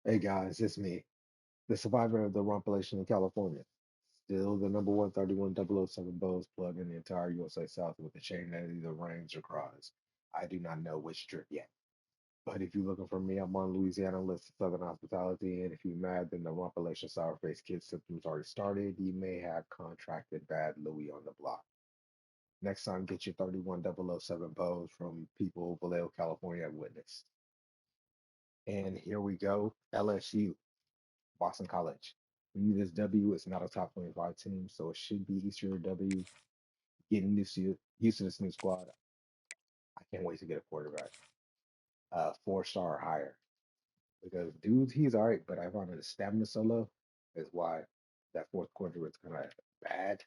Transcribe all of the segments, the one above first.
Hey guys, it's me, the survivor of the Rumpelation in California. Still the number 131007 Bose plug in the entire USA South with a chain that either rains or cries. I do not know which drip yet. But if you're looking for me, I'm on Louisiana list of Southern hospitality. And if you're mad, then the Rumpelation Sour Face Kid symptoms already started. You may have contracted bad Louis on the block. Next time, get your 31007 Bose from people Vallejo, California at Witness. And here we go, LSU. Boston College. We need this W. It's not a top 25 team, so it should be easier W. Getting used to this new squad. I can't wait to get a quarterback. 4-star or higher. Because dude, he's all right, but I found his stamina so low is why that fourth quarter was kind of bad.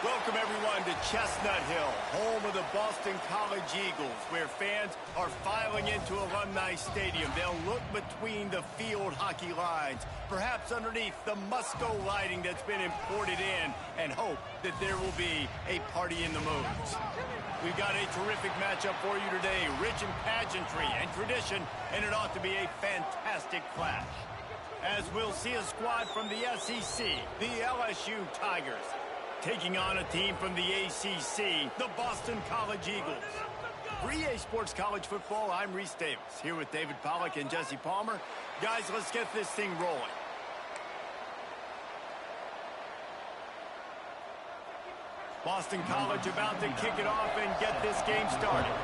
Welcome, everyone, to Chestnut Hill, home of the Boston College Eagles, where fans are filing into Alumni Stadium. They'll look between the field hockey lines, perhaps underneath the Musco lighting that's been imported in, and hope that there will be a party in the moons. We've got a terrific matchup for you today, rich in pageantry and tradition, and it ought to be a fantastic clash. As we'll see a squad from the SEC, the LSU Tigers, taking on a team from the ACC, the Boston College Eagles. For EA Sports College Football, I'm Reese Davis, here with David Pollack and Jesse Palmer. Guys, let's get this thing rolling. Boston College about to kick it off and get this game started.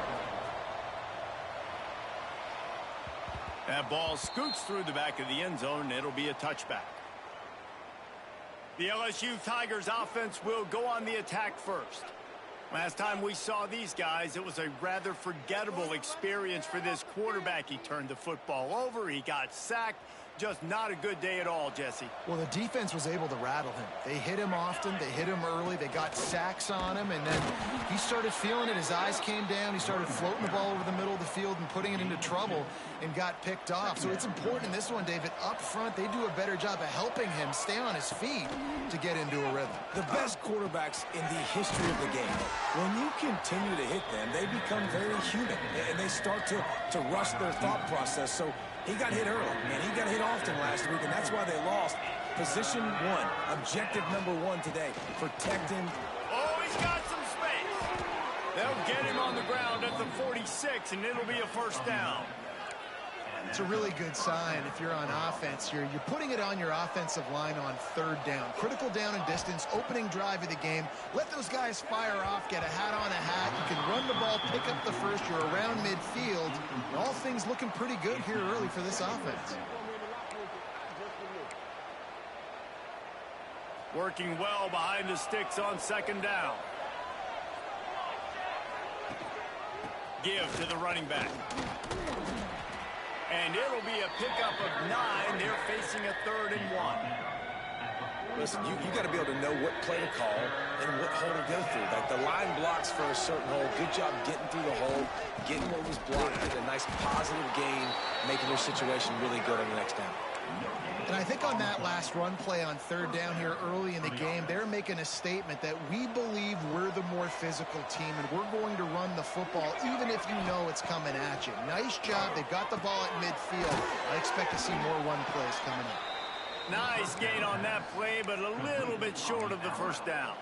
That ball scoots through the back of the end zone, and it'll be a touchback. The LSU Tigers offense will go on the attack first. Last time we saw these guys, it was a rather forgettable experience for this quarterback. He turned the football over, he got sacked. Just not a good day at all, Jesse. Well, the defense was able to rattle him. They hit him often, they hit him early, they got sacks on him, and then he started feeling it. His eyes came down, he started floating the ball over the middle of the field and putting it into trouble and got picked off. So it's important in this one, David, up front, they do a better job of helping him stay on his feet to get into a rhythm. The best quarterbacks in the history of the game, when you continue to hit them, they become very human, and they start to rush their thought process. So he got hit early, and he got hit often last week, and that's why they lost. Position one, objective number one today, protect him. Oh, he's got some space. They'll get him on the ground at the 46, and it'll be a first down. It's a really good sign if you're on offense here. You're putting it on your offensive line on third down. Critical down and distance, opening drive of the game. Let those guys fire off, get a hat on a hat. You can run the ball, pick up the first. You're around midfield. All things looking pretty good here early for this offense. Working well behind the sticks on second down. Give to the running back. And it'll be a pickup of 9. They're facing a 3rd and 1. Listen, you got to be able to know what play to call and what hole to go through. Like the line blocks for a certain hole. Good job getting through the hole, getting what was blocked, getting a nice positive gain, making their situation really good on the next down. And I think on that last run play on third down here early in the game, they're making a statement that we believe we're the more physical team and we're going to run the football even if you know it's coming at you. Nice job. They've got the ball at midfield. I expect to see more run plays coming up. Nice gain on that play, but a little bit short of the first down.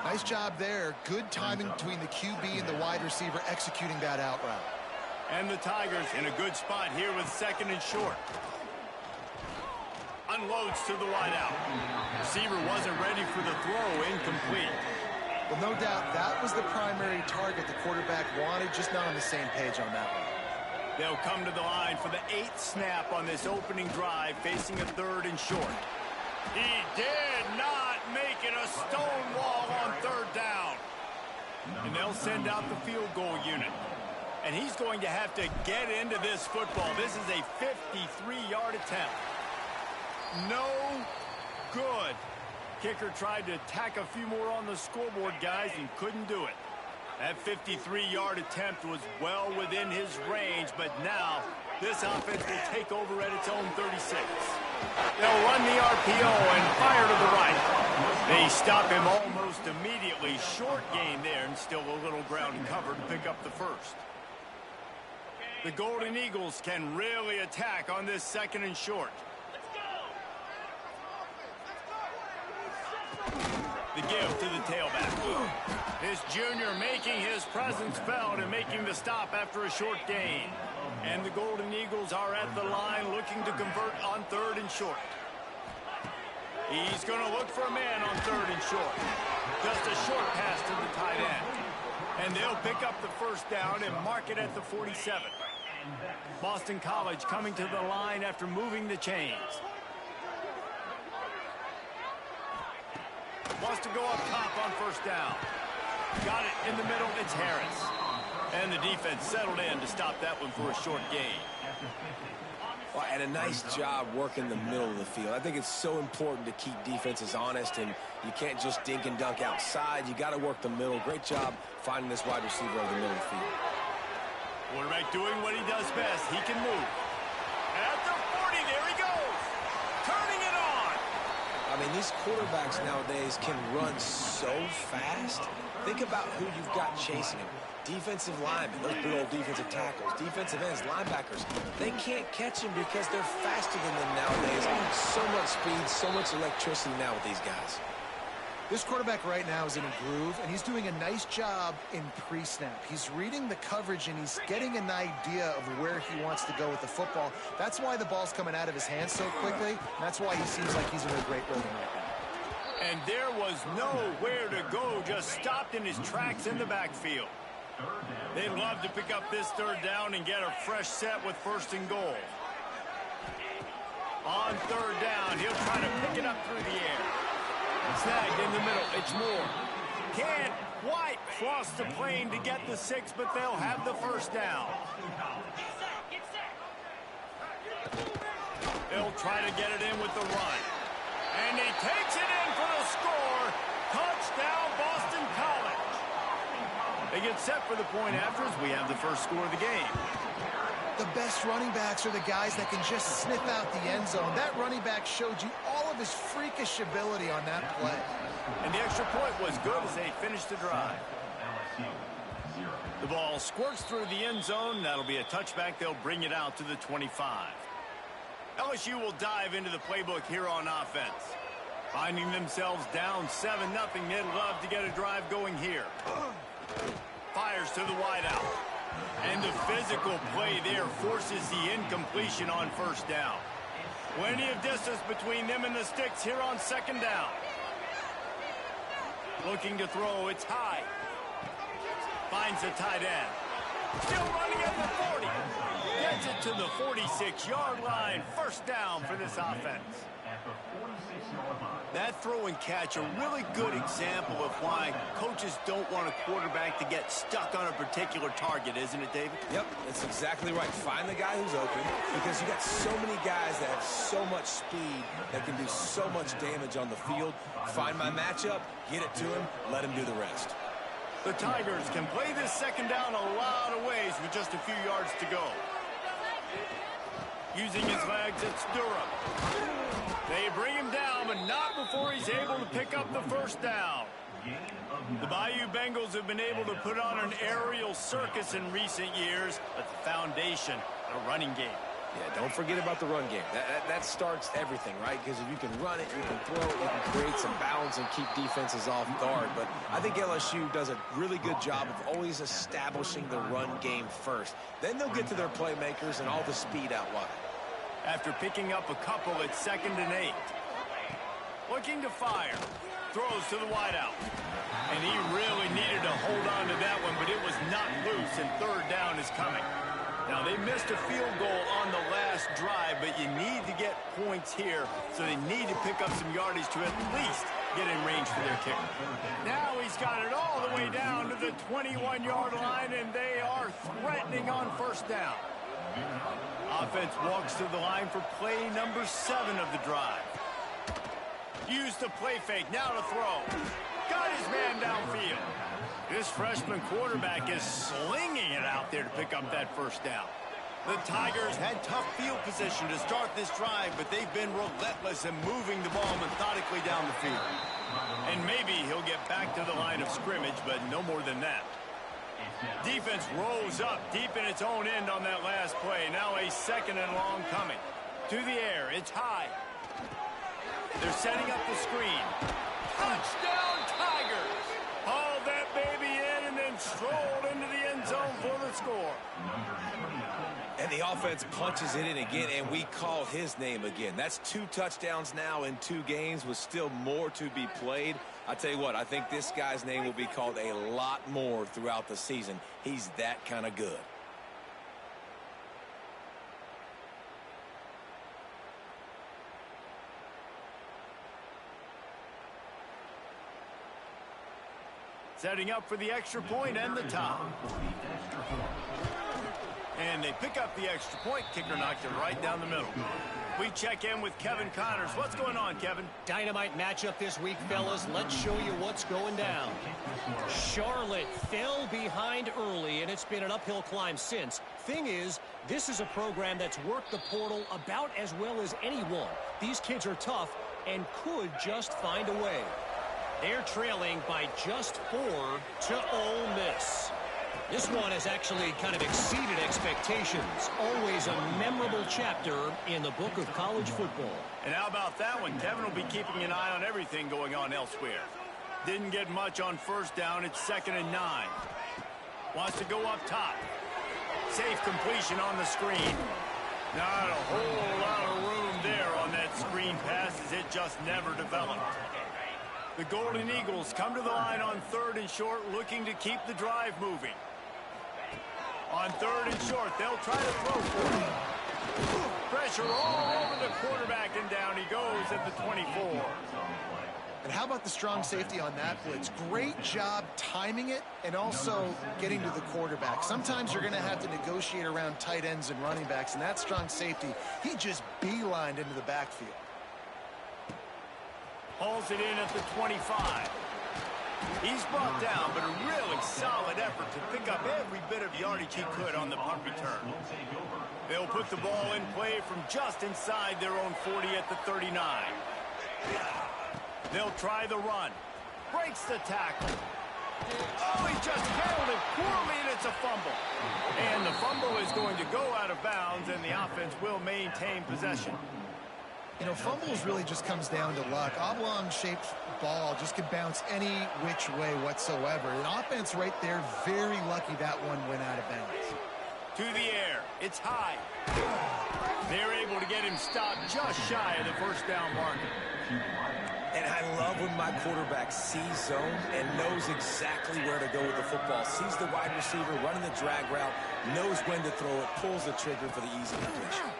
Nice job there. Good timing between the QB and the wide receiver executing that out route. And the Tigers in a good spot here with 2nd and short. Unloads to the wideout. Receiver wasn't ready for the throw, incomplete. Well, no doubt that was the primary target the quarterback wanted, just not on the same page on that one. They'll come to the line for the 8th snap on this opening drive, facing a 3rd and short. He did not make it a stone wall on 3rd down. And they'll send out the field goal unit. And he's going to have to get into this football. This is a 53-yard attempt. No good. Kicker tried to tack a few more on the scoreboard, guys, and couldn't do it. That 53-yard attempt was well within his range, but now this offense will take over at its own 36. They'll run the RPO and fire to the right. They stop him almost immediately. Short gain there, and still a little ground cover to pick up the first. The Golden Eagles can really attack on this 2nd and short. The give to the tailback. This junior making his presence felt and making the stop after a short gain. And the Golden Eagles are at the line looking to convert on 3rd and short. He's going to look for a man on 3rd and short. Just a short pass to the tight end. And they'll pick up the 1st down and mark it at the 47. Boston College coming to the line after moving the chains. Wants to go up top on 1st down. Got it in the middle. It's Harris. And the defense settled in to stop that one for a short gain. Well, and a nice job working the middle of the field. I think it's so important to keep defenses honest, and you can't just dink and dunk outside. You got to work the middle. Great job finding this wide receiver over the middle of the field. Quarterback doing what he does best. He can move. At the 40, there he goes. Turning it on. I mean, these quarterbacks nowadays can run so fast. Think about who you've got chasing him. Defensive linemen, those big old defensive tackles, defensive ends, linebackers. They can't catch him because they're faster than them nowadays. So much speed, so much electricity now with these guys. This quarterback right now is in a groove, and he's doing a nice job in pre-snap. He's reading the coverage, and he's getting an idea of where he wants to go with the football. That's why the ball's coming out of his hands so quickly, and that's why he seems like he's in a great rhythm right now. And there was nowhere to go, just stopped in his tracks in the backfield. They'd love to pick up this 3rd down and get a fresh set with 1st and goal. On 3rd down, he'll try to pick it up through the air. Snagged in the middle. It's Moore. Can't quite cross the plane to get the 6, but they'll have the 1st down. They'll try to get it in with the run. And he takes it in for the score. Touchdown, Boston College. They get set for the point after as we have the 1st score of the game. The best running backs are the guys that can just sniff out the end zone. That running back showed you all of his freakish ability on that play. And the extra point was good as they finished the drive. The ball squirts through the end zone. That'll be a touchback. They'll bring it out to the 25. LSU will dive into the playbook here on offense. Finding themselves down 7-0, they'd love to get a drive going here. Fires to the wideout. And the physical play there forces the incompletion on 1st down. Plenty of distance between them and the sticks here on 2nd down. Looking to throw, it's high. Finds the tight end. Still running at the 40. Gets it to the 46-yard line. 1st down for this offense. That throw and catch, a really good example of why coaches don't want a quarterback to get stuck on a particular target, isn't it, David? Yep, that's exactly right. Find the guy who's open, because you got so many guys that have so much speed that can do so much damage on the field. Find my matchup, get it to him, let him do the rest. The Tigers can play this 2nd down a lot of ways with just a few yards to go. Using his legs, it's Durham. They bring him down, but not before he's able to pick up the 1st down. The Bayou Bengals have been able to put on an aerial circus in recent years, but the foundation, a running game. Yeah, don't forget about the run game. That starts everything, right? Because if you can run it, you can throw it, you can create some balance and keep defenses off guard. But I think LSU does a really good job of always establishing the run game first. Then they'll get to their playmakers and all the speed out wide. After picking up a couple, it's 2nd and 8. Looking to fire. Throws to the wideout. And he really needed to hold on to that one, but it was not loose, and 3rd down is coming. Now, they missed a field goal on the last drive, but you need to get points here, so they need to pick up some yardage to at least get in range for their kicker. Now he's got it all the way down to the 21-yard line, and they are threatening on 1st down. Offense walks to the line for play number 7 of the drive. Use the play fake, now to throw. Got his man downfield. This freshman quarterback is slinging it out there to pick up that 1st down. The Tigers had tough field position to start this drive, but they've been relentless in moving the ball methodically down the field. And maybe he'll get back to the line of scrimmage, but no more than that. defense rose up deep in its own end on that last play. Now a second and long coming. To the air, it's high. They're setting up the screen. Touchdown, Tigers! Hauled that baby in and then strolled into the end zone for the score. And the offense punches it in again, and we call his name again. That's 2 touchdowns now in 2 games with still more to be played. I tell you what, I think this guy's name will be called a lot more throughout the season. He's that kind of good. Setting up for the extra point and the tie. And they pick up the extra point. Kicker knocked it right down the middle. We check in with Kevin Connors. What's going on, Kevin? Dynamite matchup this week, fellas. Let's show you what's going down. Charlotte fell behind early, and it's been an uphill climb since. Thing is, this is a program that's worked the portal about as well as anyone. These kids are tough and could just find a way. They're trailing by just 4 to Ole Miss. This one has actually kind of exceeded expectations. Always a memorable chapter in the book of college football. And how about that one? Kevin will be keeping an eye on everything going on elsewhere. Didn't get much on first down. It's 2nd and 9. Wants to go up top. Safe completion on the screen. Not a whole lot of room there on that screen pass as it just never developed. The Golden Eagles come to the line on 3rd and short, looking to keep the drive moving. On 3rd and short, they'll try to throw for it. Pressure all over the quarterback, and down he goes at the 24. And how about the strong safety on that blitz? Great job timing it and also getting to the quarterback. Sometimes you're going to have to negotiate around tight ends and running backs, and that strong safety, he just beelined into the backfield. Hauls it in at the 25. He's brought down, but a really solid effort to pick up every bit of yardage he could on the punt return. They'll put the ball in play from just inside their own 40 at the 39. They'll try the run. Breaks the tackle. Oh, he just handled it poorly, and it's a fumble. And the fumble is going to go out of bounds, and the offense will maintain possession. You know, fumbles really just comes down to luck. Oblong-shaped ball just can bounce any which way whatsoever. An offense right there, very lucky that one went out of bounds. To the air. It's high. They're able to get him stopped just shy of the first down marker. And I love when my quarterback sees zone and knows exactly where to go with the football. Sees the wide receiver running the drag route, knows when to throw it, pulls the trigger for the easy completion.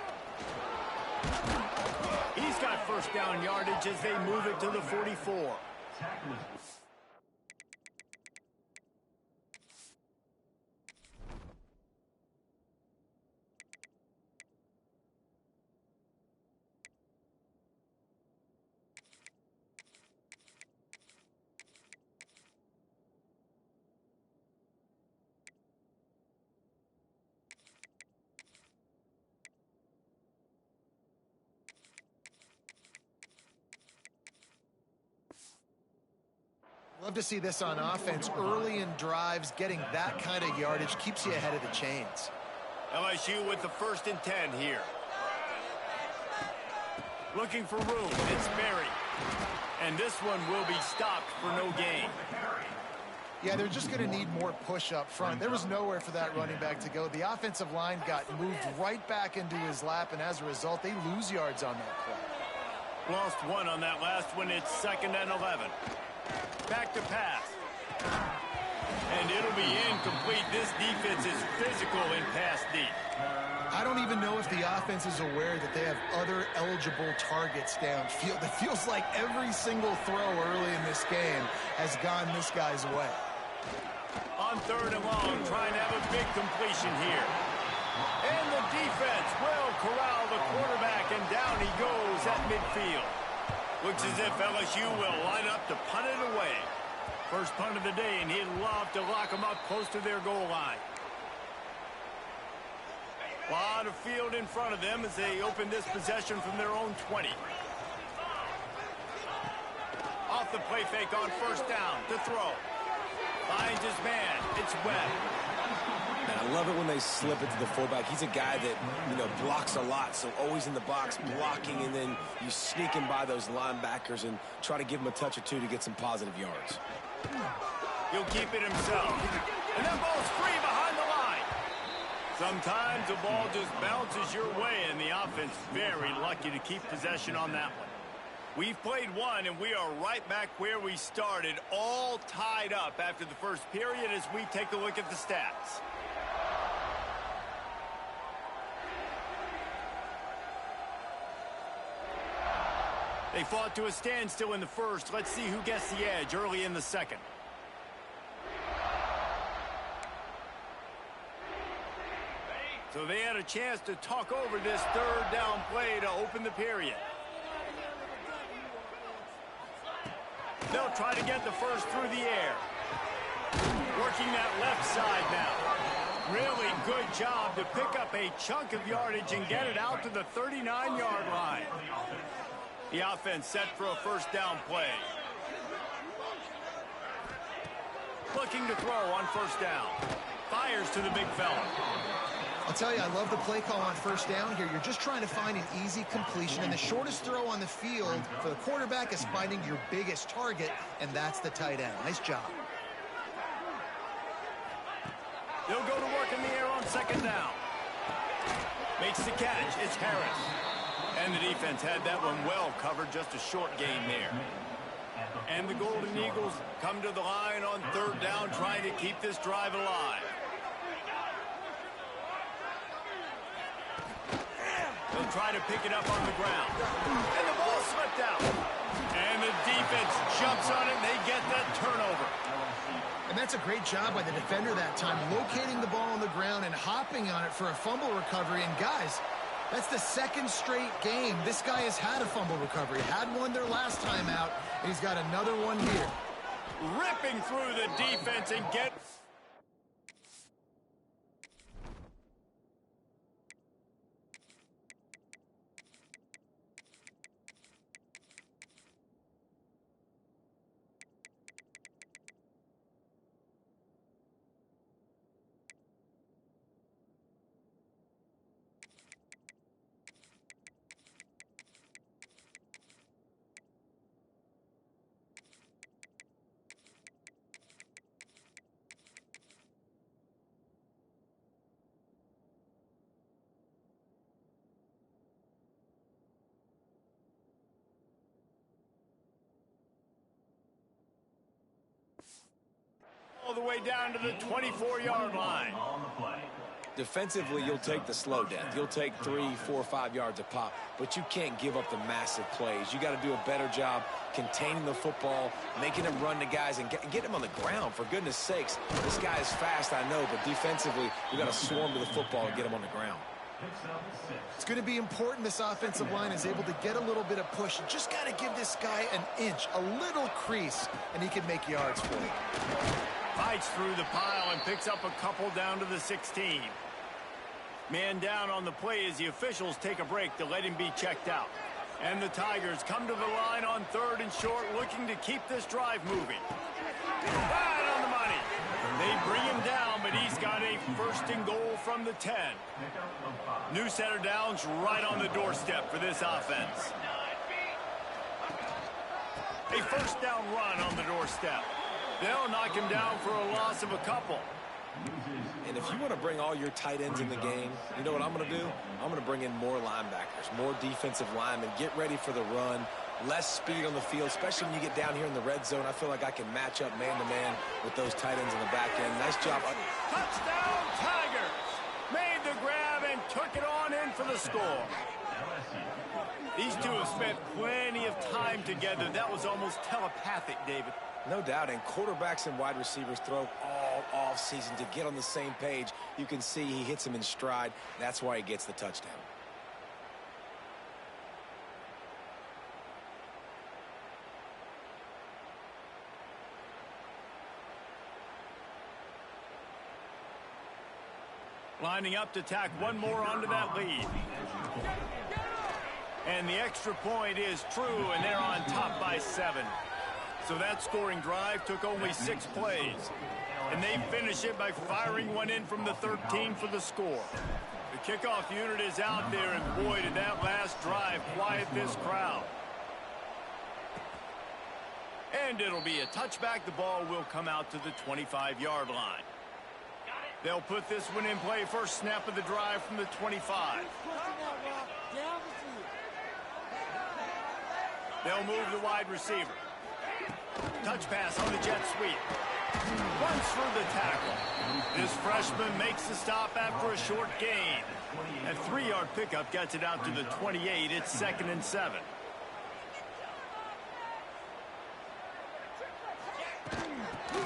He's got first down yardage as they move it to the 44. Love to see this on offense. Early in drives, getting that kind of yardage keeps you ahead of the chains. LSU with the 1st and 10 here. Looking for room. It's Berry. And this one will be stopped for no gain. Yeah, they're just going to need more push up front. There was nowhere for that running back to go. The offensive line got moved right back into his lap, and as a result, they lose yards on that play. Lost one on that last one. It's 2nd and 11. Back to pass. And it'll be incomplete. This defense is physical in pass deep. I don't even know if the offense is aware that they have other eligible targets downfield. It feels like every single throw early in this game has gone this guy's way. On 3rd and long, trying to have a big completion here. And the defense will corral the quarterback, and down he goes at midfield. Looks as if LSU will line up to punt it away. First punt of the day, and he'd love to lock them up close to their goal line. A lot of field in front of them as they open this possession from their own 20. Off the play fake on 1st down to throw. Finds his man. It's Webb. And I love it when they slip it to the fullback. He's a guy that, blocks a lot, so always in the box blocking, and then you sneak him by those linebackers and try to give him a touch or two to get some positive yards. He'll keep it himself. And that ball's free behind the line. Sometimes the ball just bounces your way, and the offense very lucky to keep possession on that one. We've played one, and we are right back where we started, all tied up after the first period as we take a look at the stats. They fought to a standstill in the first. Let's see who gets the edge early in the second. So they had a chance to talk over this third down play to open the period. They'll try to get the first through the air. Working that left side now. Really good job to pick up a chunk of yardage and get it out to the 39-yard line. The offense set for a first down play. Looking to throw on first down. Fires to the big fella. I'll tell you, I love the play call on first down here. You're just trying to find an easy completion, and the shortest throw on the field for the quarterback is finding your biggest target, and that's the tight end. Nice job. They'll go to work in the air on second down. Makes the catch. It's Harris. And the defense had that one well covered, just a short gain there. And the Golden Eagles come to the line on third down, trying to keep this drive alive. They'll try to pick it up on the ground. And the ball slipped out. And the defense jumps on it, and they get that turnover. And that's a great job by the defender that time, locating the ball on the ground and hopping on it for a fumble recovery. And guys, that's the second straight game this guy has had a fumble recovery. Had one their last time out, and he's got another one here. Ripping through the defense and get... all the way down to the 24-yard line. Defensively, you'll take the slow death. You'll take 3, 4, 5 yards a pop, but you can't give up the massive plays. You got to do a better job containing the football, making him run to guys, and get him on the ground. For goodness sakes, this guy is fast, I know, but defensively, you got to swarm to the football and get him on the ground. It's going to be important this offensive line is able to get a little bit of push. You just got to give this guy an inch, a little crease, and he can make yards for you. Fights through the pile and picks up a couple down to the 16. Man down on the play as the officials take a break to let him be checked out. And the Tigers come to the line on third and short, looking to keep this drive moving. Right on the money. They bring him down, but he's got a first and goal from the 10. New set of downs right on the doorstep for this offense. A first down run on the doorstep. They'll knock him down for a loss of a couple. And if you want to bring all your tight ends in the game, you know what I'm going to do? I'm going to bring in more linebackers, more defensive linemen, get ready for the run, less speed on the field, especially when you get down here in the red zone. I feel like I can match up man-to-man with those tight ends in the back end. Nice job. Touchdown, Tigers! Made the grab and took it on in for the score. These two have spent plenty of time together. That was almost telepathic, David. No doubt, and quarterbacks and wide receivers throw all off-season to get on the same page. You can see he hits him in stride. That's why he gets the touchdown. Lining up to tack one more onto that lead. And the extra point is true, and they're on top by 7. So that scoring drive took only 6 plays. And they finish it by firing one in from the 13 for the score. The kickoff unit is out there, and boy, did that last drive quiet this crowd. And it'll be a touchback. The ball will come out to the 25-yard line. They'll put this one in play. First snap of the drive from the 25. They'll move the wide receiver. Touch pass on the jet sweep. Runs through the tackle. This freshman makes the stop after a short gain. A 3-yard pickup gets it out to the 28. It's 2nd and 7.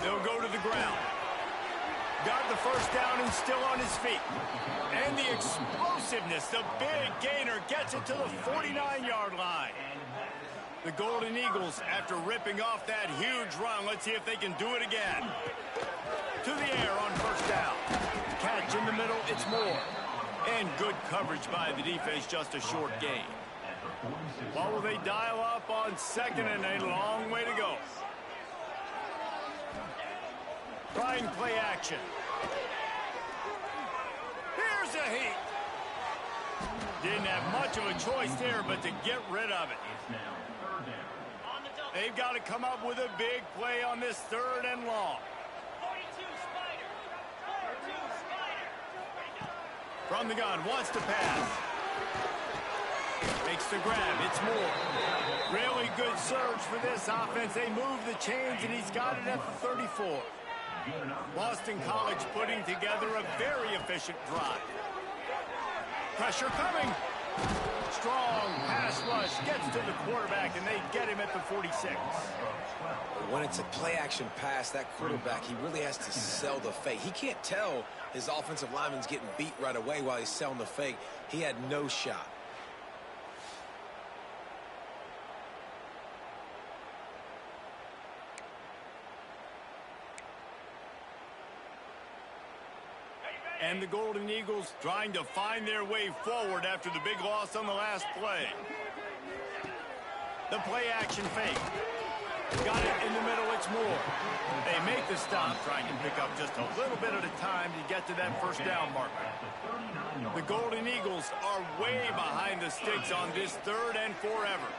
They'll go to the ground. Got the first down and still on his feet. And the explosiveness, the big gainer gets it to the 49-yard line. The Golden Eagles, after ripping off that huge run, let's see if they can do it again. To the air on first down. Catch in the middle, it's Moore. And good coverage by the defense, just a short gain. What will they dial up on 2nd and a long way to go? Trying play action. Here's a heat. Didn't have much of a choice there, but to get rid of it. They've got to come up with a big play on this 3rd and long. From the gun, wants to pass. Makes the grab, it's Moore. Really good surge for this offense. They move the chains, and he's got it at the 34. Boston College putting together a very efficient drive. Pressure coming. Strong pass rush gets to the quarterback, and they get him at the 46. When it's a play-action pass, that quarterback, he really has to sell the fake. He can't tell his offensive lineman's getting beat right away while he's selling the fake. He had no shot. And the Golden Eagles trying to find their way forward after the big loss on the last play. The play action fake. Got it in the middle, it's Moore. They make the stop, trying to pick up just a little bit at a time to get to that first down marker. The Golden Eagles are way behind the sticks on this 3rd and forever.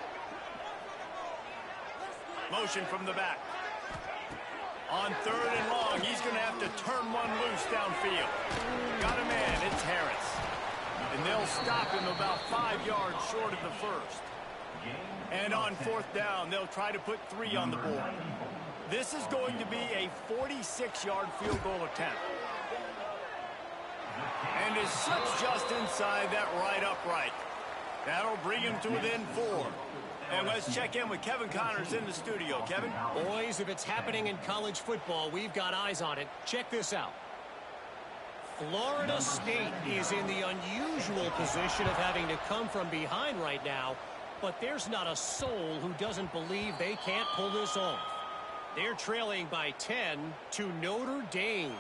Motion from the back. On 3rd and long, he's going to have to turn one loose downfield. Got a man, it's Harris. And they'll stop him about 5 yards short of the first. And on 4th down, they'll try to put 3 on the board. This is going to be a 46-yard field goal attempt. And is slips just inside that right upright. That'll bring him to within 4. And let's check in with Kevin Connors in the studio. Kevin? Boys, if it's happening in college football, we've got eyes on it. Check this out. Florida State is in the unusual position of having to come from behind right now, but there's not a soul who doesn't believe they can't pull this off. They're trailing by 10 to Notre Dame.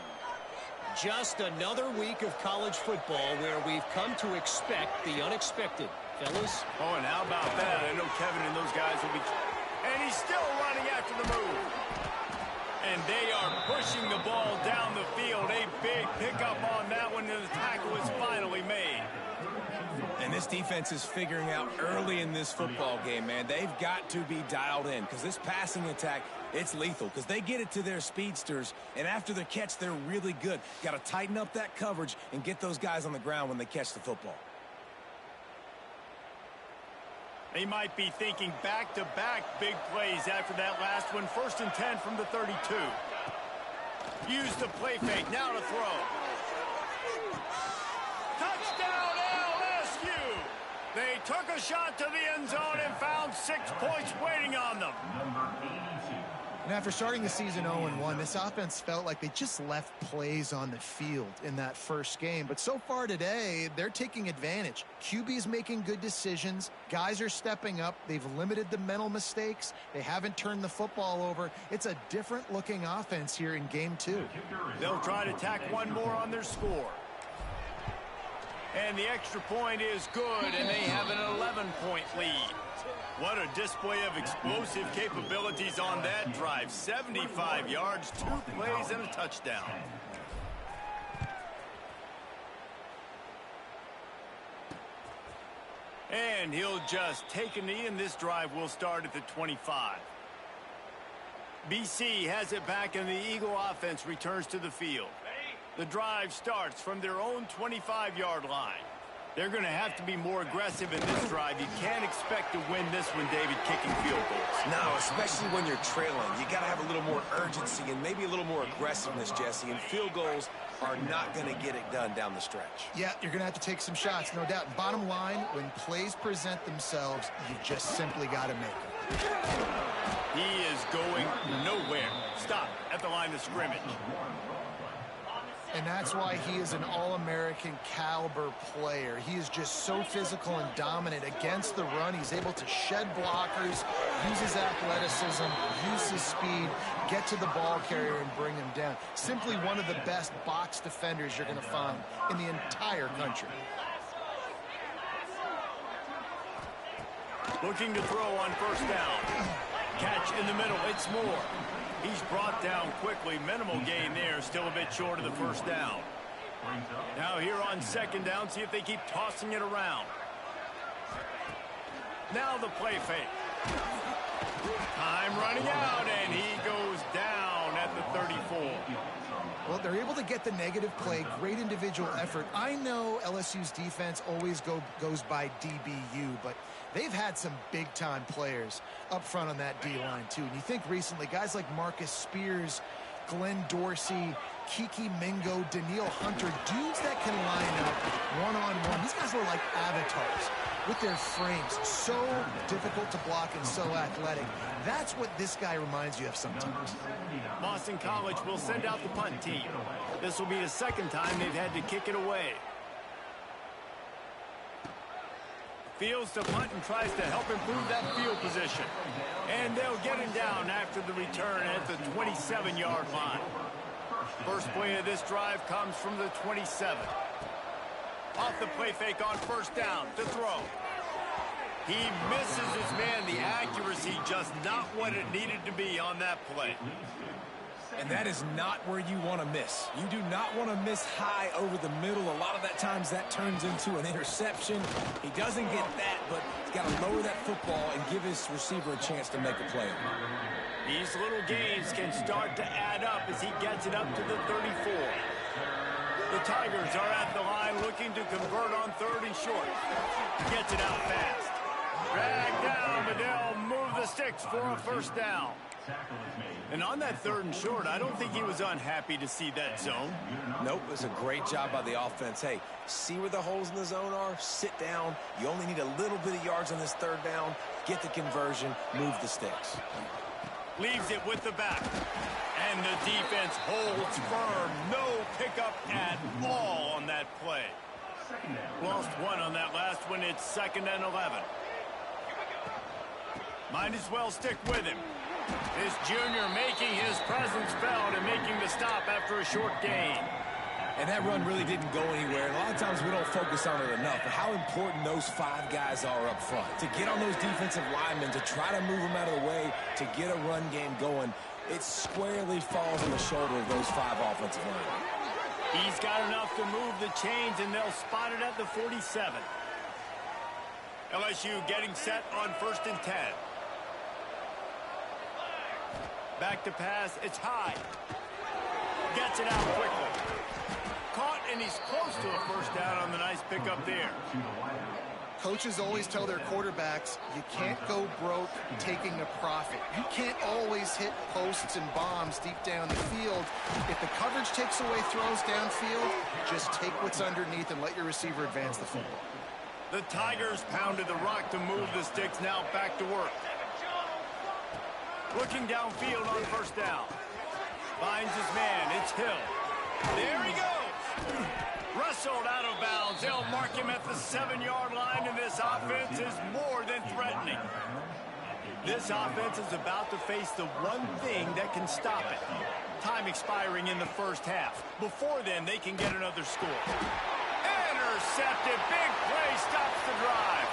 Just another week of college football where we've come to expect the unexpected. Fellas? Oh, and how about that? I know Kevin and those guys will be... And he's still running after the move. And they are pushing the ball down the field. A big pickup on that one, and the tackle is finally made. And this defense is figuring out early in this football game, man. They've got to be dialed in because this passing attack, it's lethal because they get it to their speedsters, and after the catch, they're really good. Got to tighten up that coverage and get those guys on the ground when they catch the football. They might be thinking back-to-back big plays after that last one. 1st and 10 from the 32. Use the play fake. Now to throw. Touchdown, LSU! They took a shot to the end zone and found 6 points waiting on them. And after starting the season 0-1, this offense felt like they just left plays on the field in that first game. But so far today, they're taking advantage. QB's making good decisions. Guys are stepping up. They've limited the mental mistakes. They haven't turned the football over. It's a different-looking offense here in Game 2. They'll try to tack one more on their score. And the extra point is good, and they have an 11-point lead. What a display of explosive capabilities on that drive. 75 yards, 2 plays, and a touchdown. And he'll just take a knee, and this drive will start at the 25. BC has it back, and the Eagle offense returns to the field. The drive starts from their own 25-yard line. They're going to have to be more aggressive in this drive. You can't expect to win this one, David, kicking field goals. No, especially when you're trailing. You got to have a little more urgency and maybe a little more aggressiveness, Jesse. And field goals are not going to get it done down the stretch. Yeah, you're going to have to take some shots, no doubt. Bottom line, when plays present themselves, you just simply got to make them. He is going nowhere. Stop at the line of scrimmage. And that's why he is an All-American caliber player. He is just so physical and dominant against the run. He's able to shed blockers, use his athleticism, use his speed, get to the ball carrier and bring him down. Simply one of the best box defenders you're going to find in the entire country. Looking to throw on first down. Catch in the middle. It's Moore. He's brought down quickly. Minimal gain there. Still a bit short of the first down. Now here on second down, see if they keep tossing it around. Now the play fake. Time running out, and he goes down at the 34. Well, they're able to get the negative play, great individual effort. I know LSU's defense always goes by DBU, but they've had some big-time players up front on that D-line, too. And you think recently, guys like Marcus Spears, Glenn Dorsey, Kiki Mingo, Daniil Hunter, dudes that can line up one-on-one. These guys are like avatars with their frames. So difficult to block and so athletic. That's what this guy reminds you of sometimes. Boston College will send out the punt team. This will be the second time they've had to kick it away. Fields to punt and tries to help improve that field position. And they'll get him down after the return at the 27-yard line. First play of this drive comes from the 27. Off the play fake on first down to throw. He misses his man. The accuracy just not what it needed to be on that play. And that is not where you want to miss. You do not want to miss high over the middle. A lot of that times that turns into an interception. He doesn't get that, but he's got to lower that football and give his receiver a chance to make a play. These little gains can start to add up as he gets it up to the 34. The Tigers are at the line looking to convert on third and short. Gets it out fast. Dragged down, but they'll move the sticks for a first down. And on that third and short, I don't think he was unhappy to see that zone. Nope, it was a great job by the offense. Hey, see where the holes in the zone are? Sit down. You only need a little bit of yards on this third down. Get the conversion. Move the sticks. Leaves it with the back. And the defense holds firm. No pickup at all on that play. Lost one on that last one. It's 2nd and 11. Might as well stick with him. This junior making his presence felt and making the stop after a short gain. And that run really didn't go anywhere. And a lot of times we don't focus on it enough. But how important those 5 guys are up front. To get on those defensive linemen, to try to move them out of the way, to get a run game going, it squarely falls on the shoulder of those 5 offensive linemen. He's got enough to move the chains, and they'll spot it at the 47. LSU getting set on 1st and 10. Back to pass. It's high. Gets it out quickly. Caught, and he's close to a first down on the nice pickup there. Coaches always tell their quarterbacks, you can't go broke taking a profit. You can't always hit posts and bombs deep down the field. If the coverage takes away throws downfield, just take what's underneath and let your receiver advance the football. The Tigers pounded the rock to move the sticks. Now back to work. Looking downfield on first down. Finds his man. It's Hill. There he goes. Wrestled out of bounds. They'll mark him at the 7-yard line, and this offense is more than threatening. This offense is about to face the one thing that can stop it. Time expiring in the first half. Before then, they can get another score. Intercepted. Big play stops the drive.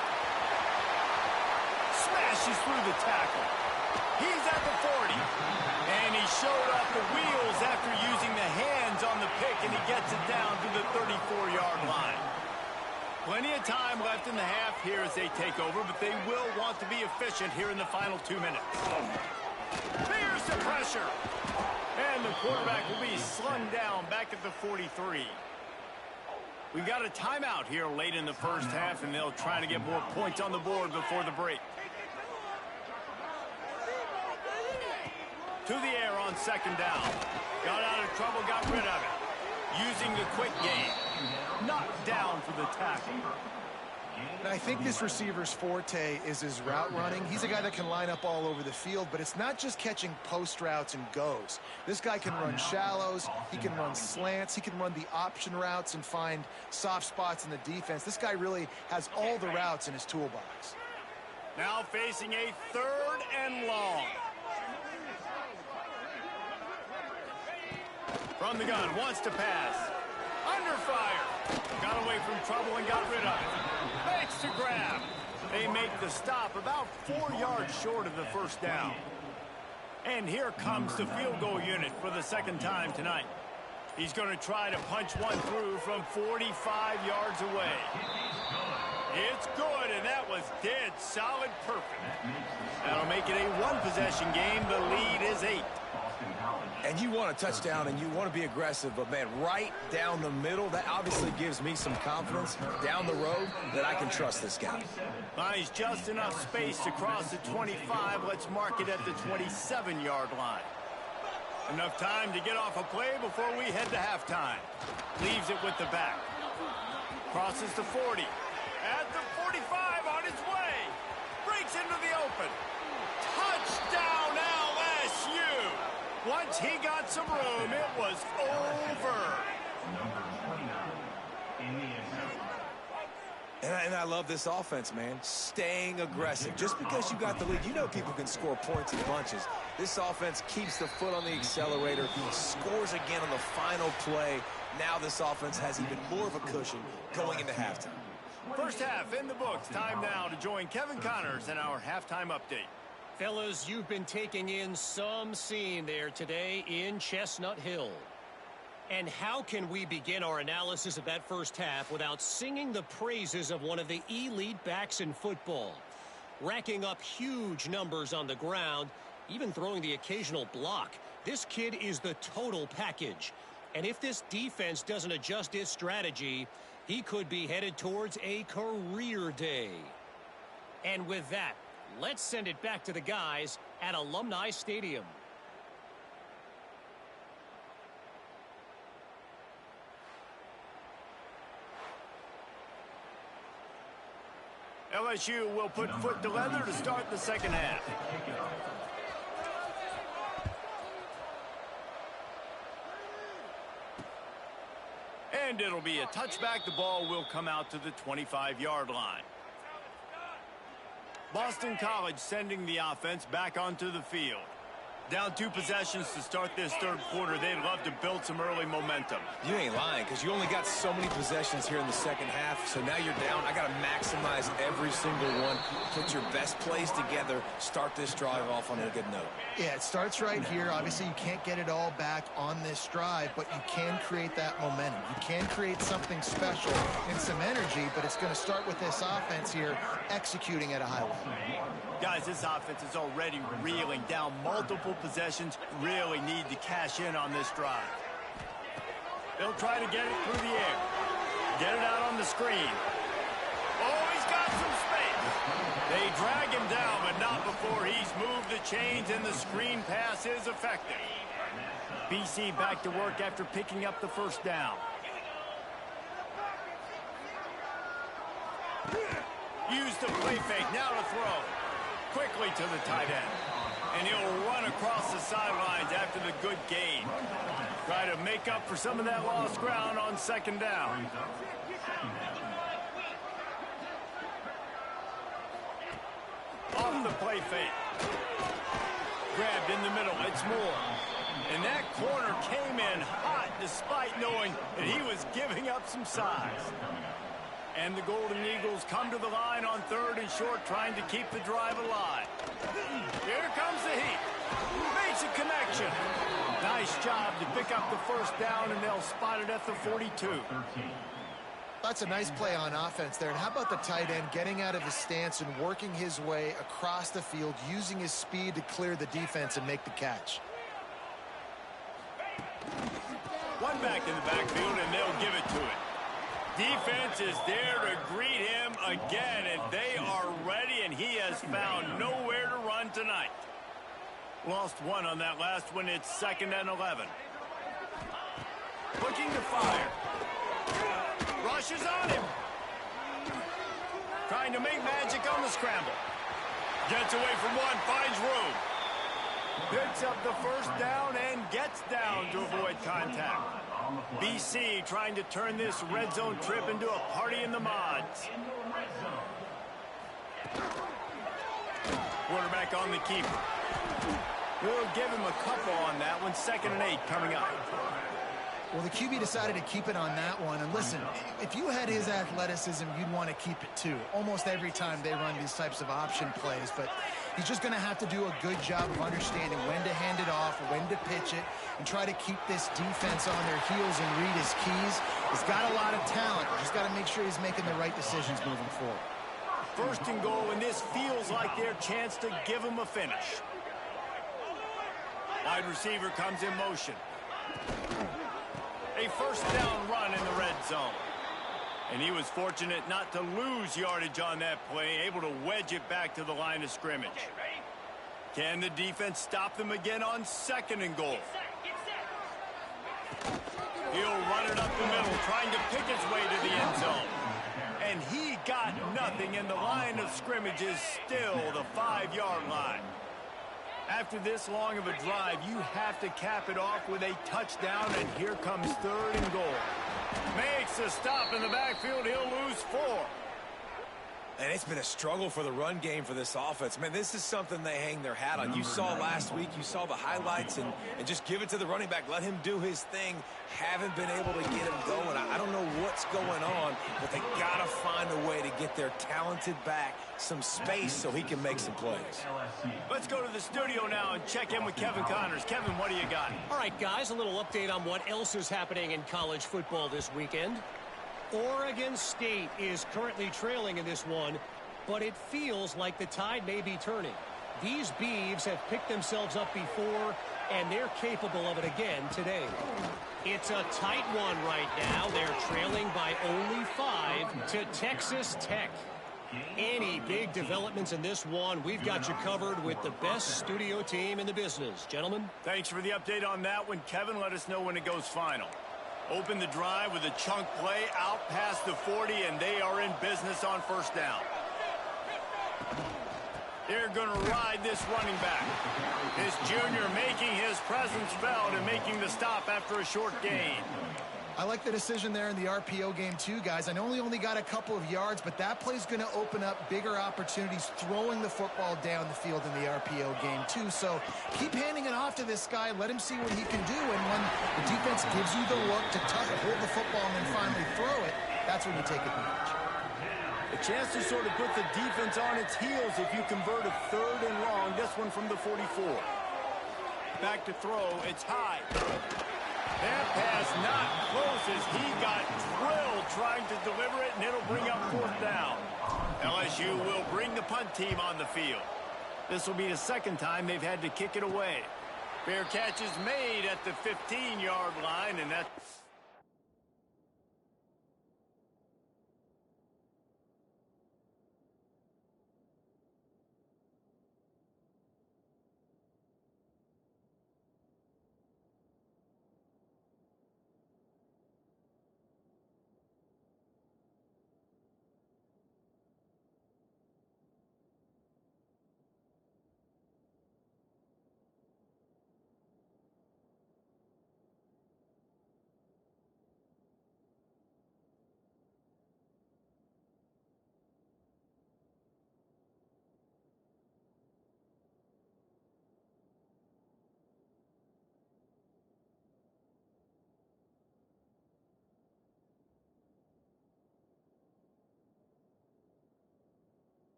Smashes through the tackle. He's at the 40. And he showed off the wheels after using the hands on the pick, and he gets it down to the 34-yard line. Plenty of time left in the half here as they take over, but they will want to be efficient here in the final 2 minutes. Fierce the pressure. And the quarterback will be slung down back at the 43. We've got a timeout here late in the first half, and they'll try to get more points on the board before the break. To the air on second down. Got out of trouble, got rid of it. Using the quick game. Knocked down for the tackle. And I think this receiver's forte is his route running. He's a guy that can line up all over the field, but it's not just catching post routes and goes. This guy can run shallows, he can run slants, he can run the option routes and find soft spots in the defense. This guy really has all the routes in his toolbox. Now facing a 3rd and long. From the gun, wants to pass. Under fire. Got away from trouble and got rid of it. Makes the grab. They make the stop about 4 yards short of the first down. And here comes the field goal unit for the second time tonight. He's going to try to punch one through from 45 yards away. It's good, and that was dead solid perfect. That'll make it a one-possession game. The lead is 8. And you want a touchdown and you want to be aggressive, but, man, right down the middle, that obviously gives me some confidence down the road that I can trust this guy. Finds just enough space to cross the 25. Let's mark it at the 27-yard line. Enough time to get off a play before we head to halftime. Leaves it with the back. Crosses the 40. At the 45 on his way. Breaks into the open. Touchdown LSU. Once he got some room, it was over. And I love this offense, man. Staying aggressive. Just because you got the lead, you know people can score points in bunches. This offense keeps the foot on the accelerator, scores again on the final play. Now this offense has even more of a cushion going into halftime. First half in the books. Time now to join Kevin Connors in our halftime update. Fellas, you've been taking in some scene there today in Chestnut Hill. And how can we begin our analysis of that first half without singing the praises of one of the elite backs in football? Racking up huge numbers on the ground, even throwing the occasional block. This kid is the total package. And if this defense doesn't adjust its strategy, he could be headed towards a career day. And with that, let's send it back to the guys at Alumni Stadium. LSU will put foot to leather to start the second half. And it'll be a touchback. The ball will come out to the 25-yard line. Boston College sending the offense back onto the field. Down 2 possessions to start this third quarter. They'd love to build some early momentum. You ain't lying, because you only got so many possessions here in the second half, so now you're down. I got to maximize every single one. Put your best plays together. Start this drive off on a good note. Yeah, it starts right here. Obviously, you can't get it all back on this drive, but you can create that momentum. You can create something special and some energy, but it's going to start with this offense here executing at a high level. Guys, this offense is already reeling down multiple possessions. Really need to cash in on this drive. They'll try to get it through the air. Get it out on the screen. Oh, he's got some space. They drag him down, but not before he's moved the chains, and the screen pass is effective. BC back to work after picking up the first down. Use the play fake, now to throw. Quickly to the tight end. And he'll run across the sidelines after the good gain. Try to make up for some of that lost ground on second down. Off the play fake. Grabbed in the middle, it's Moore. And that corner came in hot despite knowing that he was giving up some size. And the Golden Eagles come to the line on 3rd and short, trying to keep the drive alive. Here comes the heat. Makes a connection. Nice job to pick up the first down, and they'll spot it at the 42. That's a nice play on offense there. And how about the tight end getting out of his stance and working his way across the field, using his speed to clear the defense and make the catch. One back in the backfield, and they'll give it to it. Defense is there to greet him again, and they are ready, and he has found nowhere to run tonight. Lost one on that last one. It's 2nd and 11. Looking to fire. Rushes on him. Trying to make magic on the scramble. Gets away from one, finds room. Picks up the first down and gets down to avoid contact. BC trying to turn this red zone trip into a party in the mods. Quarterback on the keeper. We'll give him a couple on that one. 2nd and 8 coming up. Well, the QB decided to keep it on that one. And listen, if you had his athleticism, you'd want to keep it too. Almost every time they run these types of option plays. But he's just going to have to do a good job of understanding when to hand it off, when to pitch it, and try to keep this defense on their heels and read his keys. He's got a lot of talent. He's got to make sure he's making the right decisions moving forward. 1st and goal, and this feels like their chance to give him a finish. Wide receiver comes in motion. A first down run in the red zone. And he was fortunate not to lose yardage on that play, able to wedge it back to the line of scrimmage. Can the defense stop them again on 2nd and goal? He'll run it up the middle, trying to pick his way to the end zone. And he got nothing, and the line of scrimmage is still the 5-yard line. After this long of a drive, you have to cap it off with a touchdown, and here comes 3rd and goal. Makes a stop in the backfield. He'll lose 4. And it's been a struggle for the run game for this offense. Man, this is something they hang their hat on. You saw last week, you saw the highlights, and just give it to the running back. Let him do his thing. Haven't been able to get him going. I don't know what's going on, but they got to find a way to get their talented back some space so he can make some plays. Let's go to the studio now and check in with Kevin Connors. Kevin, what do you got? All right, guys, a little update on what else is happening in college football this weekend. Oregon State is currently trailing in this one, but it feels like the tide may be turning. These Beavs have picked themselves up before, and they're capable of it again today. It's a tight one right now. They're trailing by only 5 to Texas Tech. Any big developments in this one, we've got you covered with the best studio team in the business. Gentlemen? Thanks for the update on that one. Kevin, let us know when it goes final. Open the drive with a chunk play out past the 40, and they are in business on 1st down. They're going to ride this running back. This junior making his presence felt and making the stop after a short gain. I like the decision there in the RPO game too, guys. I know he only got a couple of yards, but that play's going to open up bigger opportunities throwing the football down the field in the RPO game too. So keep handing it off to this guy. Let him see what he can do. And when the defense gives you the look to hold the football and then finally throw it, that's when you take advantage. A chance to sort of put the defense on its heels if you convert a 3rd and long. This one from the 44. Back to throw. It's high. That pass not close as he got drilled trying to deliver it, and it'll bring up 4th down. LSU will bring the punt team on the field. This will be the 2nd time they've had to kick it away. Fair catch is made at the 15-yard line, and that's...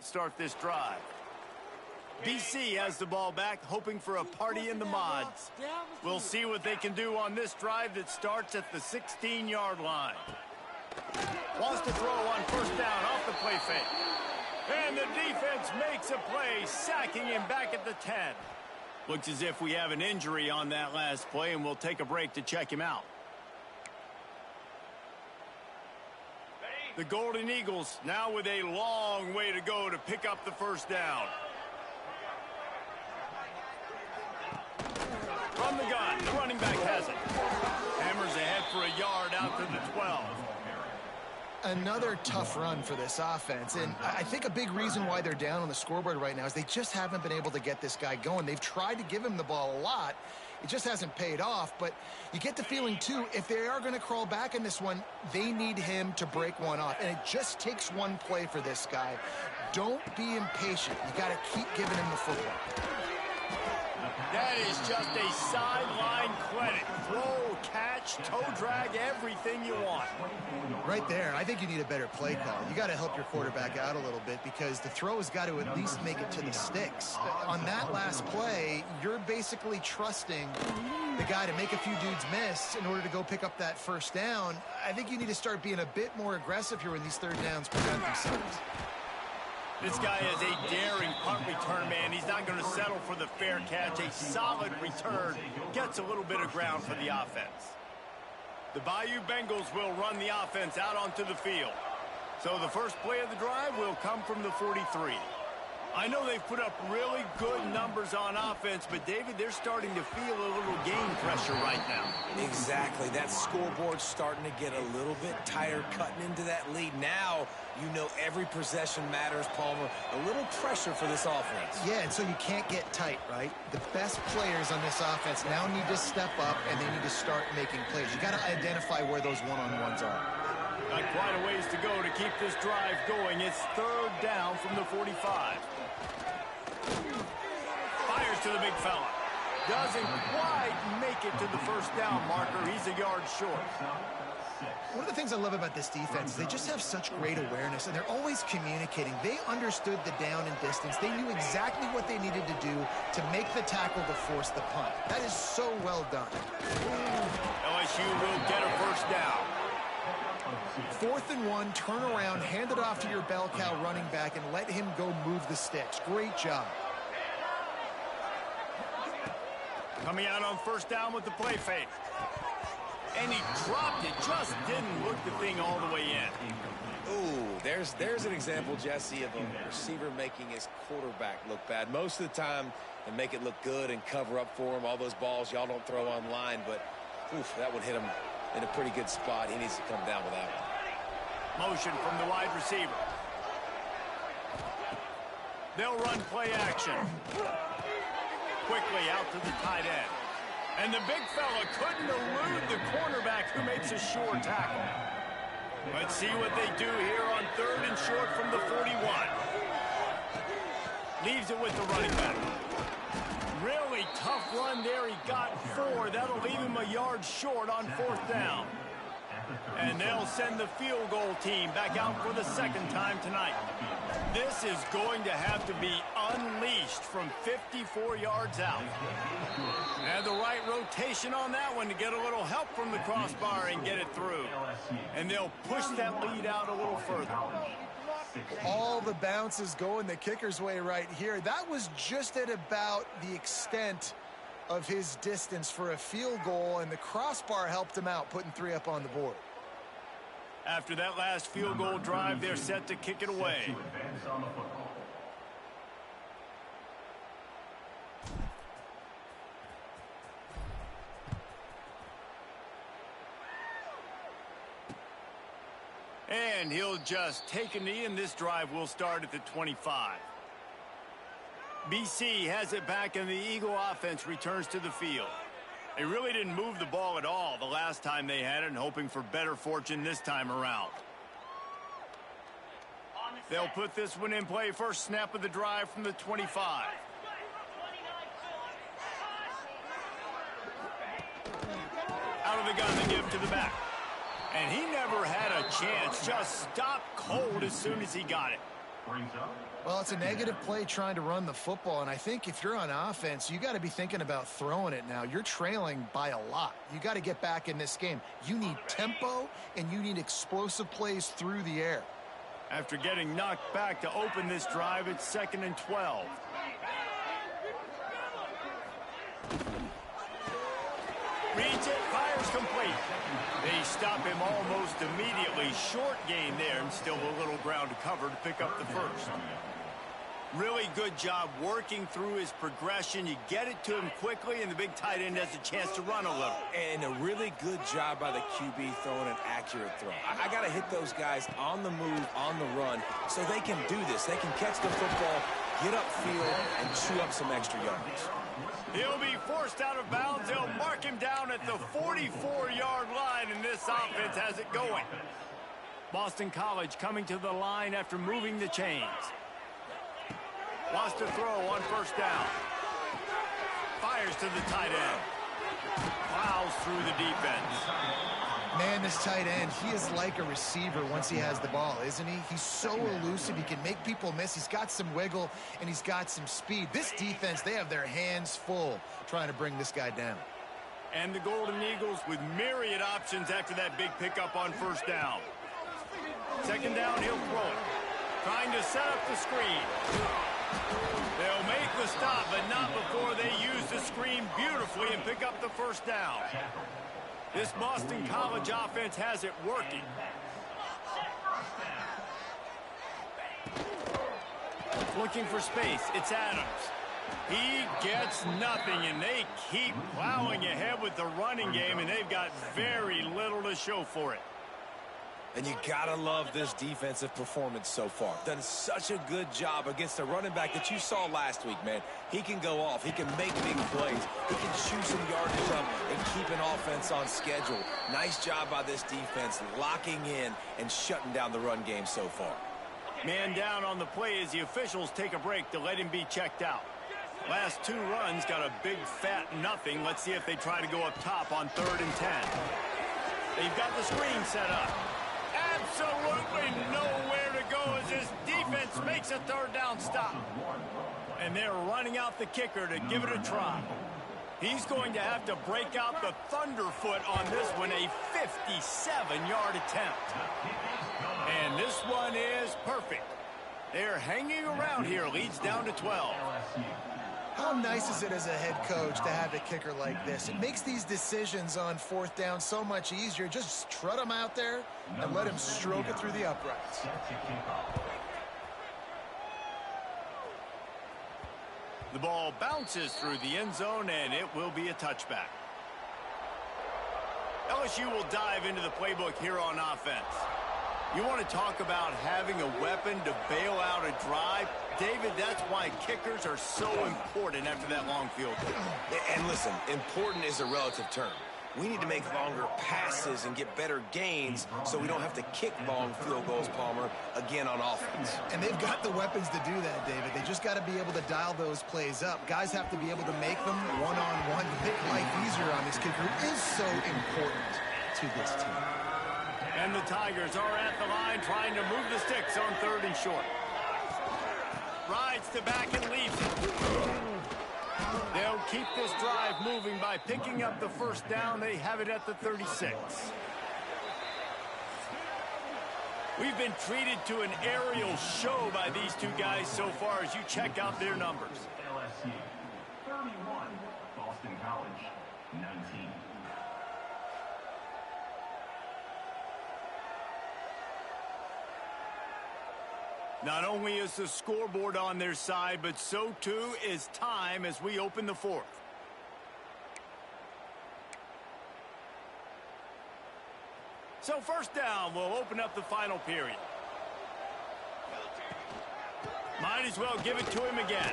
help start this drive. BC has the ball back, hoping for a party in the mods. We'll see what they can do on this drive that starts at the 16-yard line. Wants to throw on first down off the play fake. And the defense makes a play, sacking him back at the 10. Looks as if we have an injury on that last play, and we'll take a break to check him out. The Golden Eagles now with a long way to go to pick up the first down. From the gun, the running back has it. Hammers ahead for a yard out to the 12. Another tough run for this offense, and I think a big reason why they're down on the scoreboard right now is they just haven't been able to get this guy going. They've tried to give him the ball a lot. It just hasn't paid off, but you get the feeling, too, if they are going to crawl back in this one, they need him to break one off, and it just takes one play for this guy. Don't be impatient. You got to keep giving him the football. That is just a sideline clinic. Throw, catch, toe drag, everything you want. Right there, I think you need a better play call. You got to help your quarterback out a little bit because the throw has got to at least make it to the sticks. On that last play, you're basically trusting the guy to make a few dudes miss in order to go pick up that first down. I think you need to start being a bit more aggressive here when these third downs present themselves. This guy is a daring punt return man. He's not going to settle for the fair catch. A solid return gets a little bit of ground for the offense. The Bayou Bengals will run the offense out onto the field. So the first play of the drive will come from the 43. I know they've put up really good numbers on offense, but, David, they're starting to feel a little game pressure right now. Exactly. That scoreboard's starting to get a little bit tired cutting into that lead. Now you know every possession matters, Palmer. A little pressure for this offense. Yeah, and so you can't get tight, right? The best players on this offense now need to step up, and they need to start making plays. You got to identify where those one-on-ones are. Got quite a ways to go to keep this drive going. It's third down from the 45. Fires to the big fella. Doesn't quite make it to the first down marker. He's a yard short. One of the things I love about this defense is they just have such great awareness, and they're always communicating. They understood the down and distance. They knew exactly what they needed to do to make the tackle to force the punt. That is so well done. LSU will get a first down. 4th and 1, turn around, hand it off to your bell cow running back, and let him go move the sticks. Great job. Coming out on first down with the play fake. And he dropped it, just didn't look the thing all the way in. Ooh, there's an example, Jesse, of a receiver making his quarterback look bad. Most of the time, they make it look good and cover up for him. All those balls y'all don't throw on line, but oof, that would hit him in a pretty good spot. He needs to come down with that one. Motion from the wide receiver. They'll run play action. Quickly out to the tight end. And the big fella couldn't elude the cornerback who makes a sure tackle. Let's see what they do here on 3rd and short from the 41. Leaves it with the running back. Really tough run there. He got 4. That'll leave him a yard short on 4th down. And they'll send the field goal team back out for the second time tonight. This is going to have to be unleashed from 54 yards out. And the right rotation on that one to get a little help from the crossbar and get it through. And they'll push that lead out a little further. All the bounces going the kicker's way right here. That was just at about the extent of his distance for a field goal, and the crossbar helped him out, putting 3 up on the board. After that last field goal drive, they're set to kick it away. And he'll just take a knee, and this drive will start at the 25. BC has it back, and the Eagle offense returns to the field. They really didn't move the ball at all the last time they had it, and hoping for better fortune this time around. They'll put this one in play. First snap of the drive from the 25. Out of the gun, they give to the back. And he never had a chance. Just stopped cold as soon as he got it. Well, it's a negative play trying to run the football, and I think if you're on offense, you got to be thinking about throwing it now. You're trailing by a lot. You got to get back in this game. You need tempo, and you need explosive plays through the air. After getting knocked back to open this drive, it's 2nd and 12. Reads it, fires complete. They stop him almost immediately. Short gain there, and still a little ground to cover to pick up the first. Really good job working through his progression. You get it to him quickly, and the big tight end has a chance to run a little. And a really good job by the QB throwing an accurate throw. I got to hit those guys on the move, on the run, so they can do this. They can catch the football, get upfield, and chew up some extra yards. He'll be forced out of bounds. They'll mark him down at the 44-yard line, and this offense has it going. Boston College coming to the line after moving the chains. Wants to throw on first down. Fires to the tight end. Plows through the defense. Man, this tight end, he is like a receiver once he has the ball, isn't he? He's so elusive. He can make people miss. He's got some wiggle, and he's got some speed. This defense, they have their hands full trying to bring this guy down. And the Golden Eagles with myriad options after that big pickup on first down. 2nd down, he'll throw it. Trying to set up the screen. They'll make the stop, but not before they use the screen beautifully and pick up the first down. This Boston College offense has it working. Looking for space. It's Adams. He gets nothing, and they keep plowing ahead with the running game, and they've got very little to show for it. And you gotta love this defensive performance so far. Done such a good job against a running back that you saw last week, man. He can go off. He can make big plays. He can chew some yardage up and keep an offense on schedule. Nice job by this defense locking in and shutting down the run game so far. Man down on the play as the officials take a break to let him be checked out. Last 2 runs got a big fat nothing. Let's see if they try to go up top on 3rd and 10. They've got the screen set up. Absolutely nowhere to go as this defense makes a 3rd down stop. And they're running out the kicker to give it a try. He's going to have to break out the thunderfoot on this one, a 57-yard attempt. And this one is perfect. They're hanging around here, leads down to 12. How nice is it as a head coach to have a kicker like this? It makes these decisions on 4th down so much easier. Just trot him out there and let him stroke it through the uprights. The ball bounces through the end zone, and it will be a touchback. LSU will dive into the playbook here on offense. You want to talk about having a weapon to bail out a drive? David, that's why kickers are so important after that long field goal. And listen, important is a relative term. We need to make longer passes and get better gains so we don't have to kick long field goals, Palmer, again on offense. And they've got the weapons to do that, David. They just got to be able to dial those plays up. Guys have to be able to make them one-on-one. To make life easier on this kicker is so important to this team. And the Tigers are at the line trying to move the sticks on 3rd and short. Rides to back and leaves it. They'll keep this drive moving by picking up the first down. They have it at the 36. We've been treated to an aerial show by these two guys so far as you check out their numbers. LSU 31, Boston College 19. Not only is the scoreboard on their side, but so too is time as we open the 4th. So first down, we'll open up the final period. Might as well give it to him again.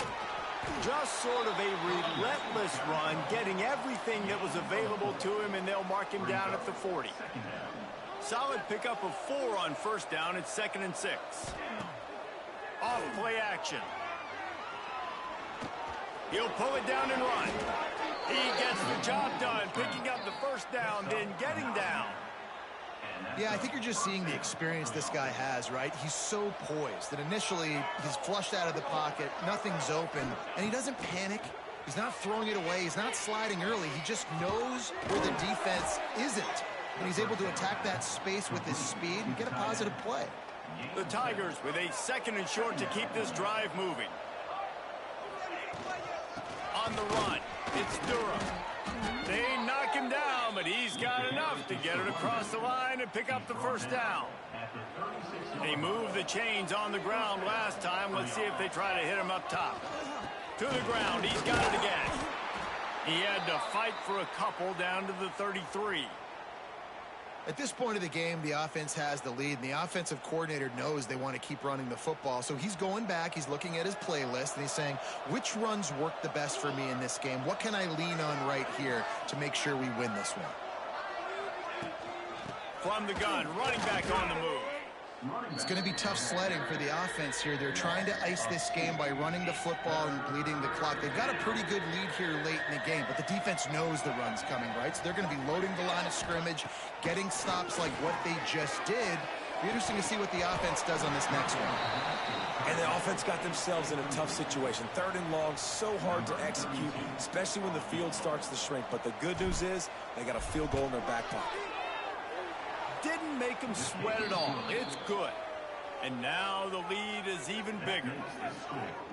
Just sort of a relentless run, getting everything that was available to him, and they'll mark him down at the 40. Solid pickup of 4 on first down. It's 2nd and 6. Off play action. He'll pull it down and run. He gets the job done, picking up the first down, then getting down. Yeah, I think you're just seeing the experience this guy has, right? He's so poised that initially he's flushed out of the pocket, nothing's open, and he doesn't panic. He's not throwing it away. He's not sliding early. He just knows where the defense isn't, and he's able to attack that space with his speed and get a positive play. The Tigers with a 2nd and short to keep this drive moving. On the run, it's Durham. They knock him down, but he's got enough to get it across the line and pick up the first down. They moved the chains on the ground last time. Let's see if they try to hit him up top. To the ground, he's got it again. He had to fight for a couple down to the 33. At this point of the game, the offense has the lead, and the offensive coordinator knows they want to keep running the football. So he's going back, he's looking at his playlist, and he's saying, which runs work the best for me in this game? What can I lean on right here to make sure we win this one? From the gun, running back on the move. It's going to be tough sledding for the offense here. They're trying to ice this game by running the football and bleeding the clock. They've got a pretty good lead here late in the game, but the defense knows the run's coming, right? So they're going to be loading the line of scrimmage, getting stops like what they just did. Be interesting to see what the offense does on this next one. And the offense got themselves in a tough situation. 3rd and long, so hard to execute, especially when the field starts to shrink. But the good news is they got a field goal in their back pocket. Didn't make him sweat at all. It's good. And now the lead is even bigger.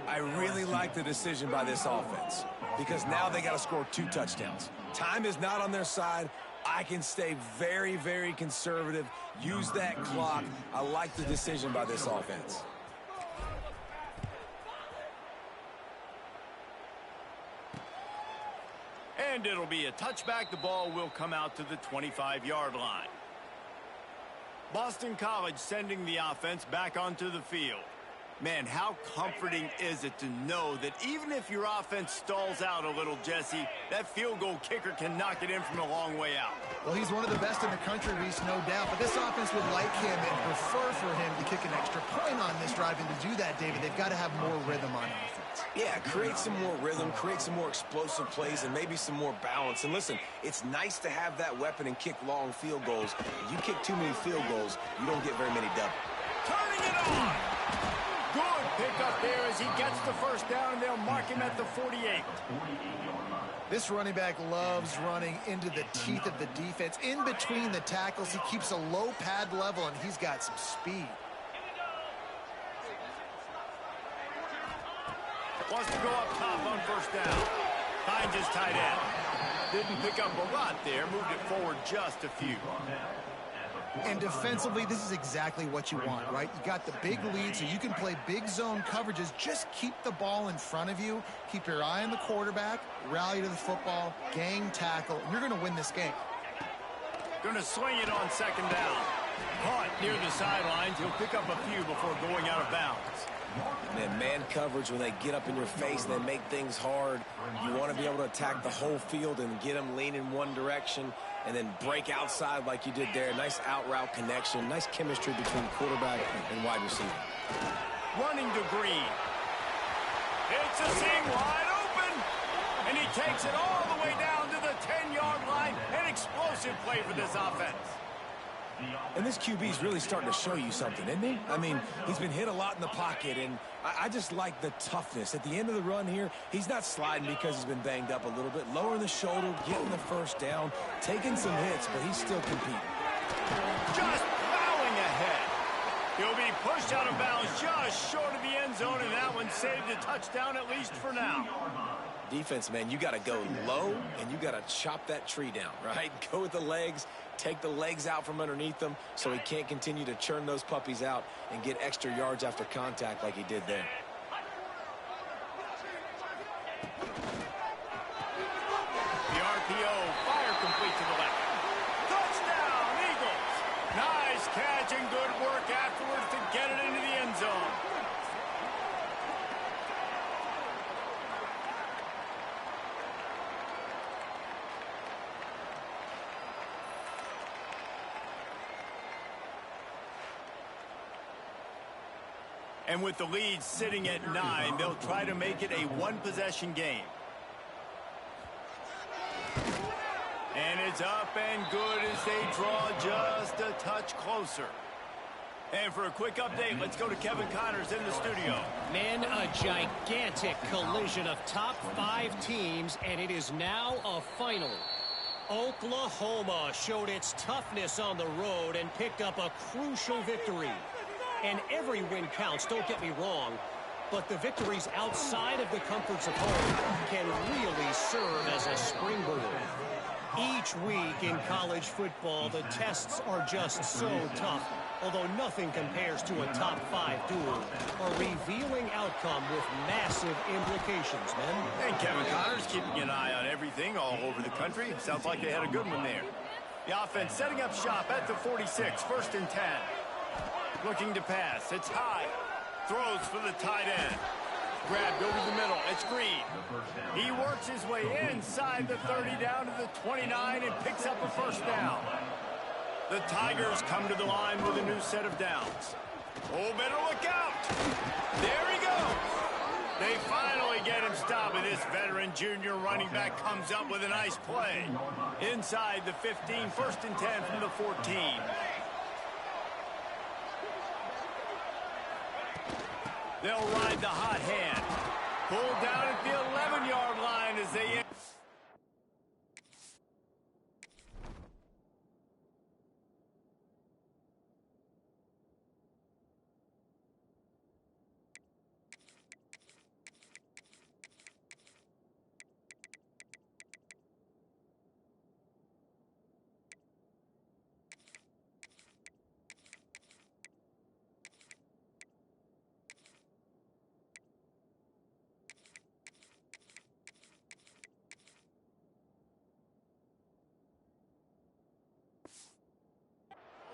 I really like the decision by this offense because now they got to score 2 touchdowns. Time is not on their side. I can stay very, very conservative. Use that clock. I like the decision by this offense. And it'll be a touchback. The ball will come out to the 25-yard line. Boston College sending the offense back onto the field. Man, how comforting is it to know that even if your offense stalls out a little, Jesse, that field goal kicker can knock it in from a long way out. Well, he's one of the best in the country, Reese, no doubt. But this offense would like him and prefer for him to kick an extra point on this drive. And to do that, David, they've got to have more rhythm on offense. Yeah, create some more rhythm, create some more explosive plays, and maybe some more balance. And listen, it's nice to have that weapon and kick long field goals. If you kick too many field goals, you don't get very many doubles. Turning it on! Good pick up there as he gets the first down, and they'll mark him at the 48. This running back loves running into the teeth of the defense. In between the tackles, he keeps a low pad level, and he's got some speed. Wants to go up top on first down. Finds his tight end. Didn't pick up a lot there. Moved it forward just a few. And defensively, this is exactly what you want, right? You got the big lead, so you can play big zone coverages. Just keep the ball in front of you. Keep your eye on the quarterback. Rally to the football. Gang tackle. And you're going to win this game. Going to swing it on second down. Caught near the sidelines. He'll pick up a few before going out of bounds. And then man coverage, when they get up in your face and they make things hard, you want to be able to attack the whole field and get them leaning one direction and then break outside like you did there. Nice out route connection, nice chemistry between quarterback and wide receiver. Running to Green. It's a seam wide open. And he takes it all the way down to the 10-yard line. An explosive play for this offense. And this QB's really starting to show you something, isn't he? I mean, he's been hit a lot in the pocket, and I just like the toughness. At the end of the run here, he's not sliding because he's been banged up a little bit. Lowering the shoulder, getting the first down, taking some hits, but he's still competing. Just plowing ahead. He'll be pushed out of bounds just short of the end zone, and that one saved a touchdown at least for now. Defense, man, you got to go low, and you got to chop that tree down, right? Go with the legs, take the legs out from underneath them so he can't continue to churn those puppies out and get extra yards after contact like he did there. The RPO, fire complete to the left. Touchdown, Eagles! Nice catch and good work afterwards to get it into the end zone. And with the lead sitting at 9, they'll try to make it a one-possession game. And it's up and good as they draw just a touch closer. And for a quick update, let's go to Kevin Connors in the studio. Men, a gigantic collision of top 5 teams, and it is now a final. Oklahoma showed its toughness on the road and picked up a crucial victory. And every win counts, don't get me wrong, but the victories outside of the comforts of home can really serve as a springboard. Each week in college football, the tests are just so tough, although nothing compares to a top 5 duel, a revealing outcome with massive implications, men. And Kevin Connors keeping an eye on everything all over the country. Sounds like they had a good one there. The offense setting up shop at the 46, 1st and 10. Looking to pass. It's high. Throws for the tight end. Grabbed over the middle. It's Green. He works his way inside the 30 down to the 29 and picks up a 1st down. The Tigers come to the line with a new set of downs. Oh, better look out. There he goes. They finally get him stopped, and this veteran junior running back comes up with a nice play. Inside the 15, 1st and 10 from the 14. They'll ride the hot hand. Pulled down at the 11-yard line as they...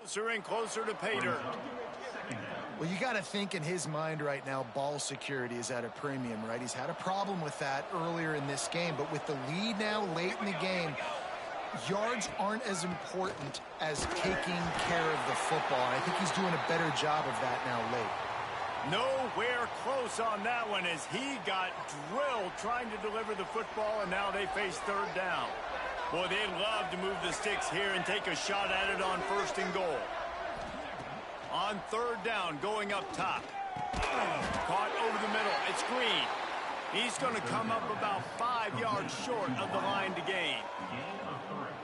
Closer and closer to pay dirt. Well, you got to think in his mind right now, ball security is at a premium, right? He's had a problem with that earlier in this game, but with the lead now late in the game, yards aren't as important as taking care of the football. And I think he's doing a better job of that now late. Nowhere close on that one as he got drilled trying to deliver the football, and now they face 3rd down. Boy, they'd love to move the sticks here and take a shot at it on 1st and goal. On 3rd down, going up top. Caught over the middle. It's Green. He's going to come up about 5 yards short of the line to gain.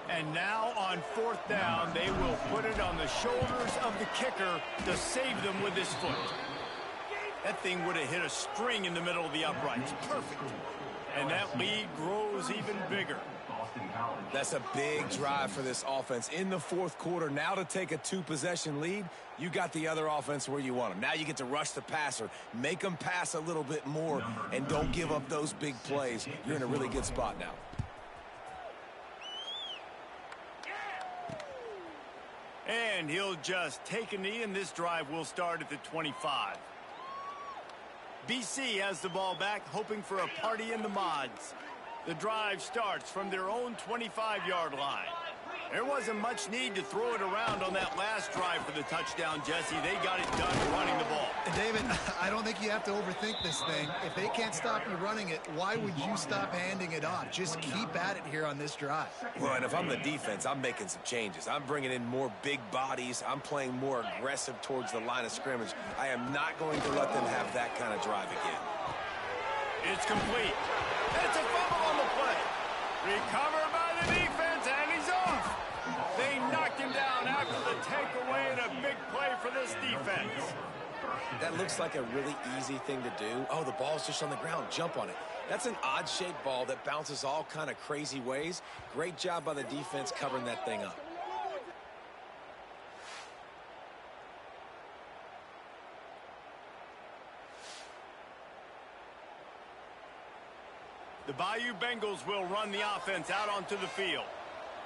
And now on 4th down, they will put it on the shoulders of the kicker to save them with his foot. That thing would have hit a string in the middle of the uprights. Perfect. And that lead grows even bigger. That's a big drive for this offense in the 4th quarter. Now to take a 2-possession lead, you got the other offense where you want them. Now you get to rush the passer, make them pass a little bit more, and don't give up those big plays. You're in a really good spot now. And he'll just take a knee, and this drive will start at the 25. BC has the ball back, hoping for a party in the mods. The drive starts from their own 25-yard line. There wasn't much need to throw it around on that last drive for the touchdown, Jesse. They got it done running the ball. And David, I don't think you have to overthink this thing. If they can't stop you running it, why would you stop handing it off? Just keep at it here on this drive. Well, and if I'm the defense, I'm making some changes. I'm bringing in more big bodies. I'm playing more aggressive towards the line of scrimmage. I am not going to let them have that kind of drive again. It's complete. It's a fumble on the play. Recovered by the defense, and he's off. They knocked him down after the takeaway, and a big play for this defense. That looks like a really easy thing to do. Oh, the ball's just on the ground. Jump on it. That's an odd-shaped ball that bounces all kind of crazy ways. Great job by the defense covering that thing up. The Bayou Bengals will run the offense out onto the field.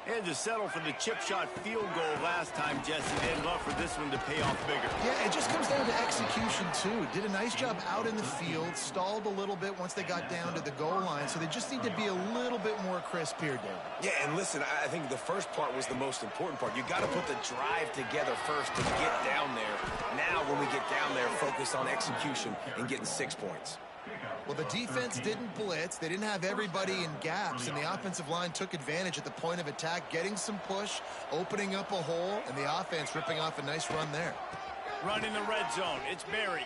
They had to settle for the chip shot field goal last time, Jesse. They'd love for this one to pay off bigger. Yeah, it just comes down to execution, too. Did a nice job out in the field, stalled a little bit once they got down to the goal line, so they just need to be a little bit more crisp here, David. Yeah, and listen, I think the first part was the most important part. You got to put the drive together first to get down there. Now, when we get down there, focus on execution and getting 6 points. Well, the defense didn't blitz. They didn't have everybody in gaps, and the offensive line took advantage at the point of attack, getting some push, opening up a hole, and the offense ripping off a nice run there. Running the red zone. It's Berry.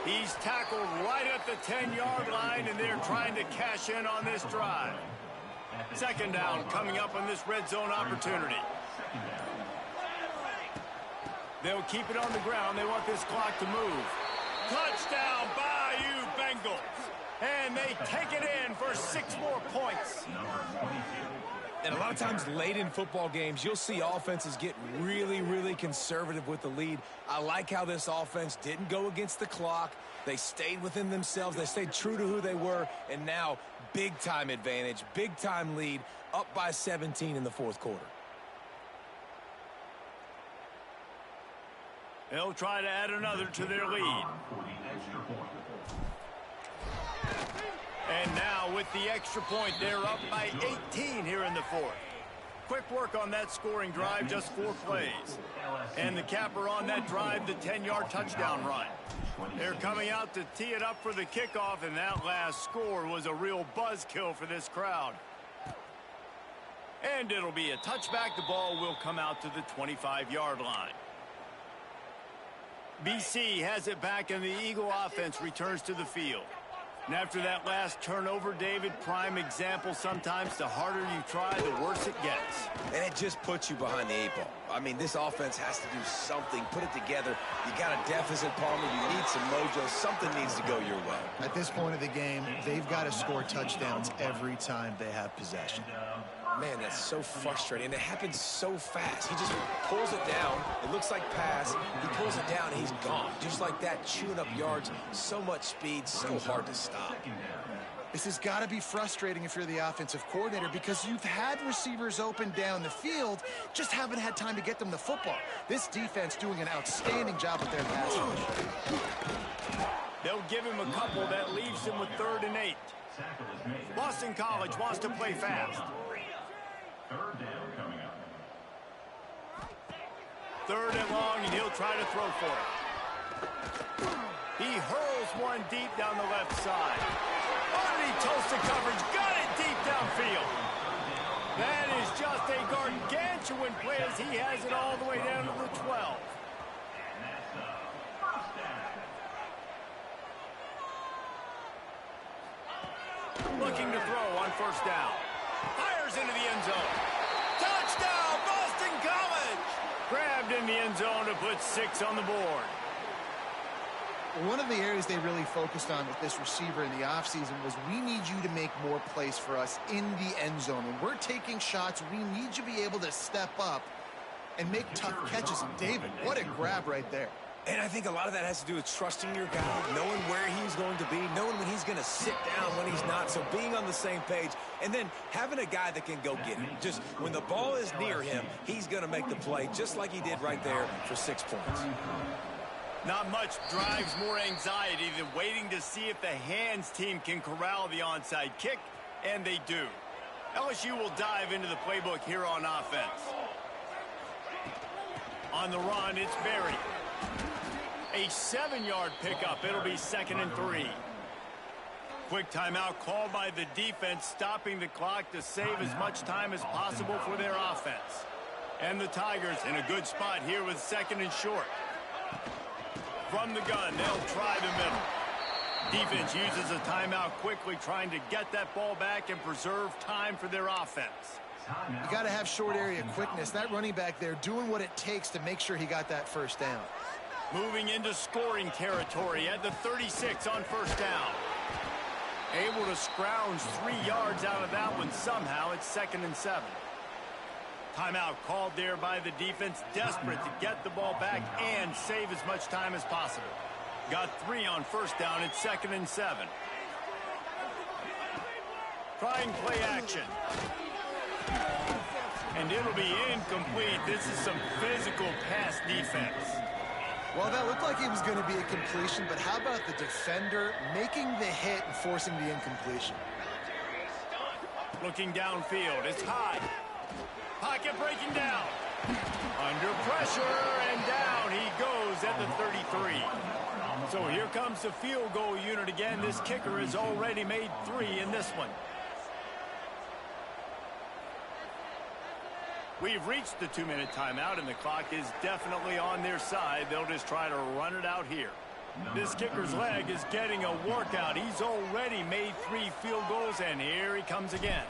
He's tackled right at the 10-yard line, and they're trying to cash in on this drive. Second down coming up on this red zone opportunity. They'll keep it on the ground. They want this clock to move. Touchdown, Bayou Bengals. And they take it in for 6 more points. And a lot of times late in football games, you'll see offenses get really, really conservative with the lead. I like how this offense didn't go against the clock. They stayed within themselves. They stayed true to who they were. And now, big-time advantage, big-time lead, up by 17 in the fourth quarter. They'll try to add another to their lead. And now with the extra point, they're up by 18 here in the fourth. Quick work on that scoring drive, just 4 plays. And the capper on that drive, the 10-yard touchdown run. They're coming out to tee it up for the kickoff, and that last score was a real buzzkill for this crowd. And it'll be a touchback. The ball will come out to the 25-yard line. BC has it back, and the Eagle offense returns to the field. And after that last turnover, David, prime example, sometimes the harder you try, the worse it gets. And it just puts you behind the 8 ball. I mean, this offense has to do something, put it together. You got a deficit, Palmer. You need some mojo. Something needs to go your way. At this point of the game, they've got to score touchdowns every time they have possession. Man, that's so frustrating. And it happens so fast. He just pulls it down. It looks like pass. He pulls it down, and he's gone. Just like that, chewing up yards. So much speed, so hard to stop. This has got to be frustrating if you're the offensive coordinator, because you've had receivers open down the field, just haven't had time to get them the football. This defense doing an outstanding job with their pass rush. They'll give him a couple. That leaves him with 3rd and 8. Boston College wants to play fast. 3rd down coming up. 3rd and long, and he'll try to throw for it. He hurls one deep down the left side. Underneath toasted coverage, got it deep downfield. That is just a gargantuan play as he has it all the way down to the 12. Looking to throw on 1st down. Fires into the end zone. Touchdown, Boston College! Grabbed in the end zone to put 6 on the board. One of the areas they really focused on with this receiver in the offseason was, we need you to make more plays for us in the end zone. When we're taking shots, we need you to be able to step up and make tough catches. And David, what a grab right there. And I think a lot of that has to do with trusting your guy, knowing where he's going to be, knowing when he's going to sit down, when he's not. So being on the same page, and then having a guy that can go get it. Just when the ball is near him, he's going to make the play, just like he did right there for 6 points. Not much drives more anxiety than waiting to see if the hands team can corral the onside kick, and they do. LSU will dive into the playbook here on offense. On the run, it's Berry. A 7-yard pickup. It'll be 2nd and 3. Quick timeout called by the defense, stopping the clock to save as much time as possible for their offense. And the Tigers in a good spot here with 2nd and short. From the gun, they'll try the middle. Defense uses a timeout quickly, trying to get that ball back and preserve time for their offense. You got to have short area quickness. That running back there doing what it takes to make sure he got that 1st down. Moving into scoring territory at the 36 on 1st down. Able to scrounge 3 yards out of that one somehow. It's 2nd and 7. Timeout called there by the defense, desperate to get the ball back and save as much time as possible. Got 3 on 1st down. It's 2nd and 7. Trying play action. And it'll be incomplete. This is some physical pass defense. Well, that looked like it was going to be a completion, but how about the defender making the hit and forcing the incompletion? Looking downfield. It's high. Pocket breaking down. Under pressure, and down he goes at the 33. So here comes the field goal unit again. This kicker has already made 3 in this one. We've reached the 2-minute timeout, and the clock is definitely on their side. They'll just try to run it out here. This kicker's leg is getting a workout. He's already made 3 field goals, and here he comes again.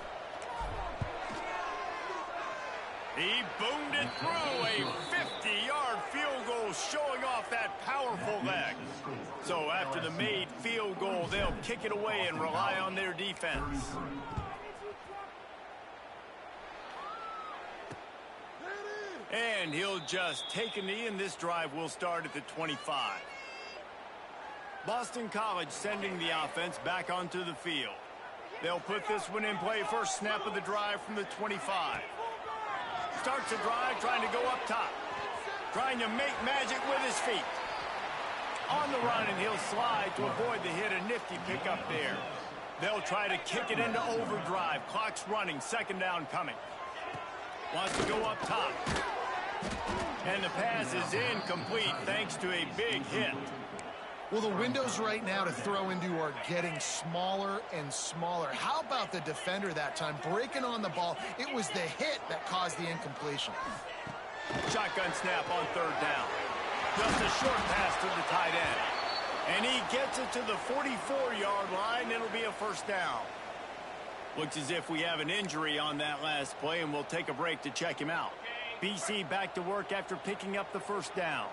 He boomed it through, a 50-yard field goal showing off that powerful leg. So after the made field goal, they'll kick it away and rely on their defense. And he'll just take a knee, and this drive will start at the 25. Boston College sending the offense back onto the field. They'll put this one in play first snap of the drive from the 25. Starts the drive trying to go up top. Trying to make magic with his feet. On the run, and he'll slide to avoid the hit. A nifty pickup there. They'll try to kick it into overdrive. Clock's running. 2nd down coming. Wants to go up top. And the pass is incomplete thanks to a big hit. Well, the windows right now to throw into are getting smaller and smaller. How about the defender that time breaking on the ball? It was the hit that caused the incompletion. Shotgun snap on 3rd down. Just a short pass to the tight end. And he gets it to the 44-yard line. It'll be a 1st down. Looks as if we have an injury on that last play, and we'll take a break to check him out. BC back to work after picking up the 1st down.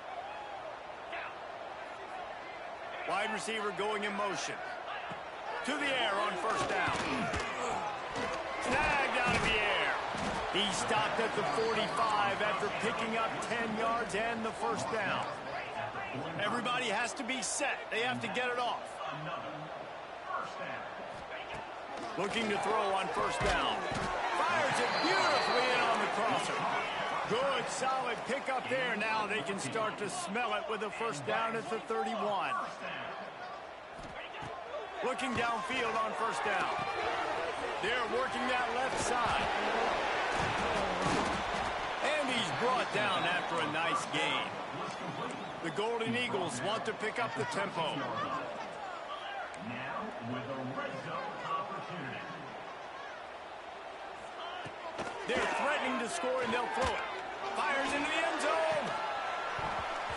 Wide receiver going in motion. To the air on 1st down. Snagged out of the air. He stopped at the 45 after picking up 10 yards and the 1st down. Everybody has to be set. They have to get it off. Looking to throw on 1st down. Fires it beautifully in on the crosser. Good, solid pickup there. Now they can start to smell it with a 1st down at the 31. Looking downfield on 1st down. They're working that left side. And he's brought down after a nice gain. The Golden Eagles want to pick up the tempo. Now with a red zone opportunity. They're threatening to score, and they'll throw it. Fires into the end zone.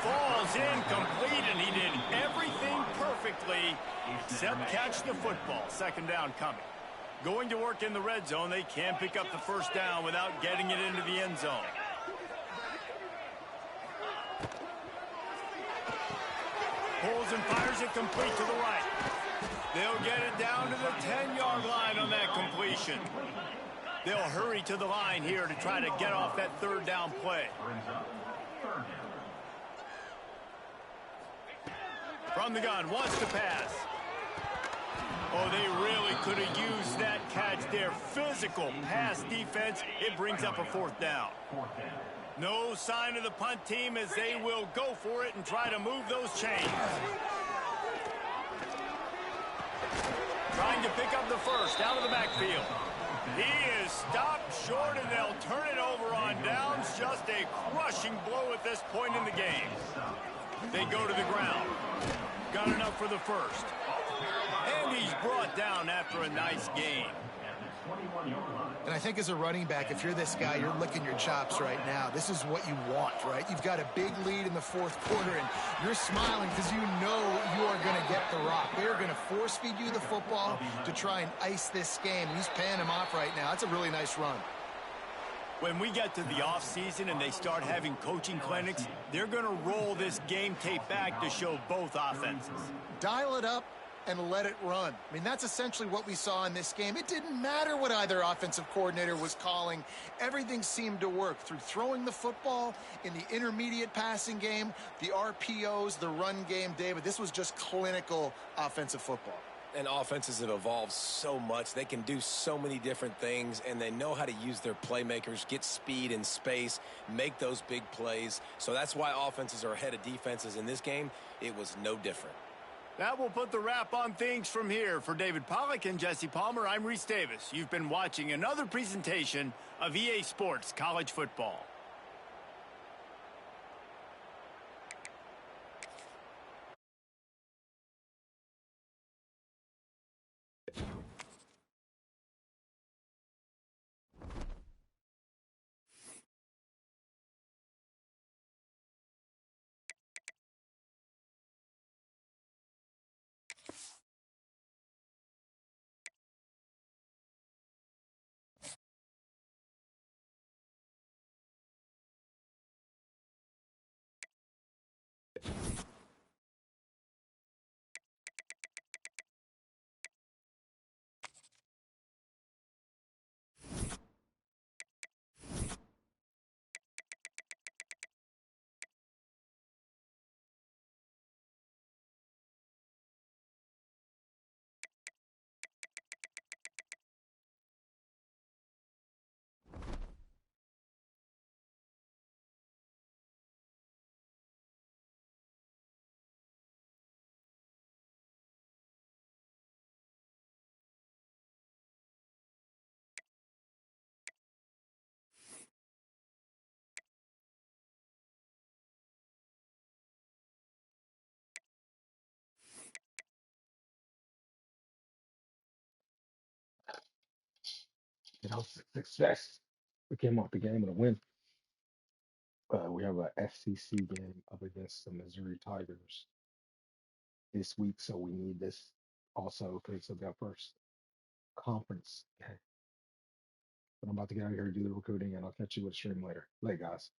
Falls incomplete, and he did everything perfectly except catch the football. 2nd down coming. Going to work in the red zone. They can't pick up the 1st down without getting it into the end zone. Pulls and fires it complete to the right. They'll get it down to the 10-yard line on that completion. They'll hurry to the line here to try to get off that 3rd down play. From the gun, wants to pass. Oh, they really could have used that catch there. Physical pass defense. It brings up a 4th down. No sign of the punt team as they will go for it and try to move those chains. Trying to pick up the 1st out of the backfield. He is stopped short, and they'll turn it over on downs. Just a crushing blow at this point in the game. They go to the ground. Got enough for the 1st. And he's brought down after a nice gain. And I think as a running back, if you're this guy, you're licking your chops right now. This is what you want, right? You've got a big lead in the 4th quarter, and you're smiling because you know you are going to get the rock. They're going to force feed you the football to try and ice this game. He's paying him off right now. That's a really nice run. When we get to the offseason and they start having coaching clinics, they're going to roll this game tape back to show both offenses. Dial it up and let it run. I mean, that's essentially what we saw in this game. It didn't matter what either offensive coordinator was calling. Everything seemed to work through throwing the football in the intermediate passing game, the RPOs, the run game. David, this was just clinical offensive football. And offenses have evolved so much. They can do so many different things, and they know how to use their playmakers, get speed and space, make those big plays. So that's why offenses are ahead of defenses in this game. It was no different. That will put the wrap on things from here. For David Pollack and Jesse Palmer, I'm Reese Davis. You've been watching another presentation of EA Sports College Football. Success. We came off the game with a win. We have a FCC game up against the Missouri Tigers this week, so we need this also because it's our first conference. Okay. But I'm about to get out of here and do the recruiting, and I'll catch you with a stream later. Late, guys.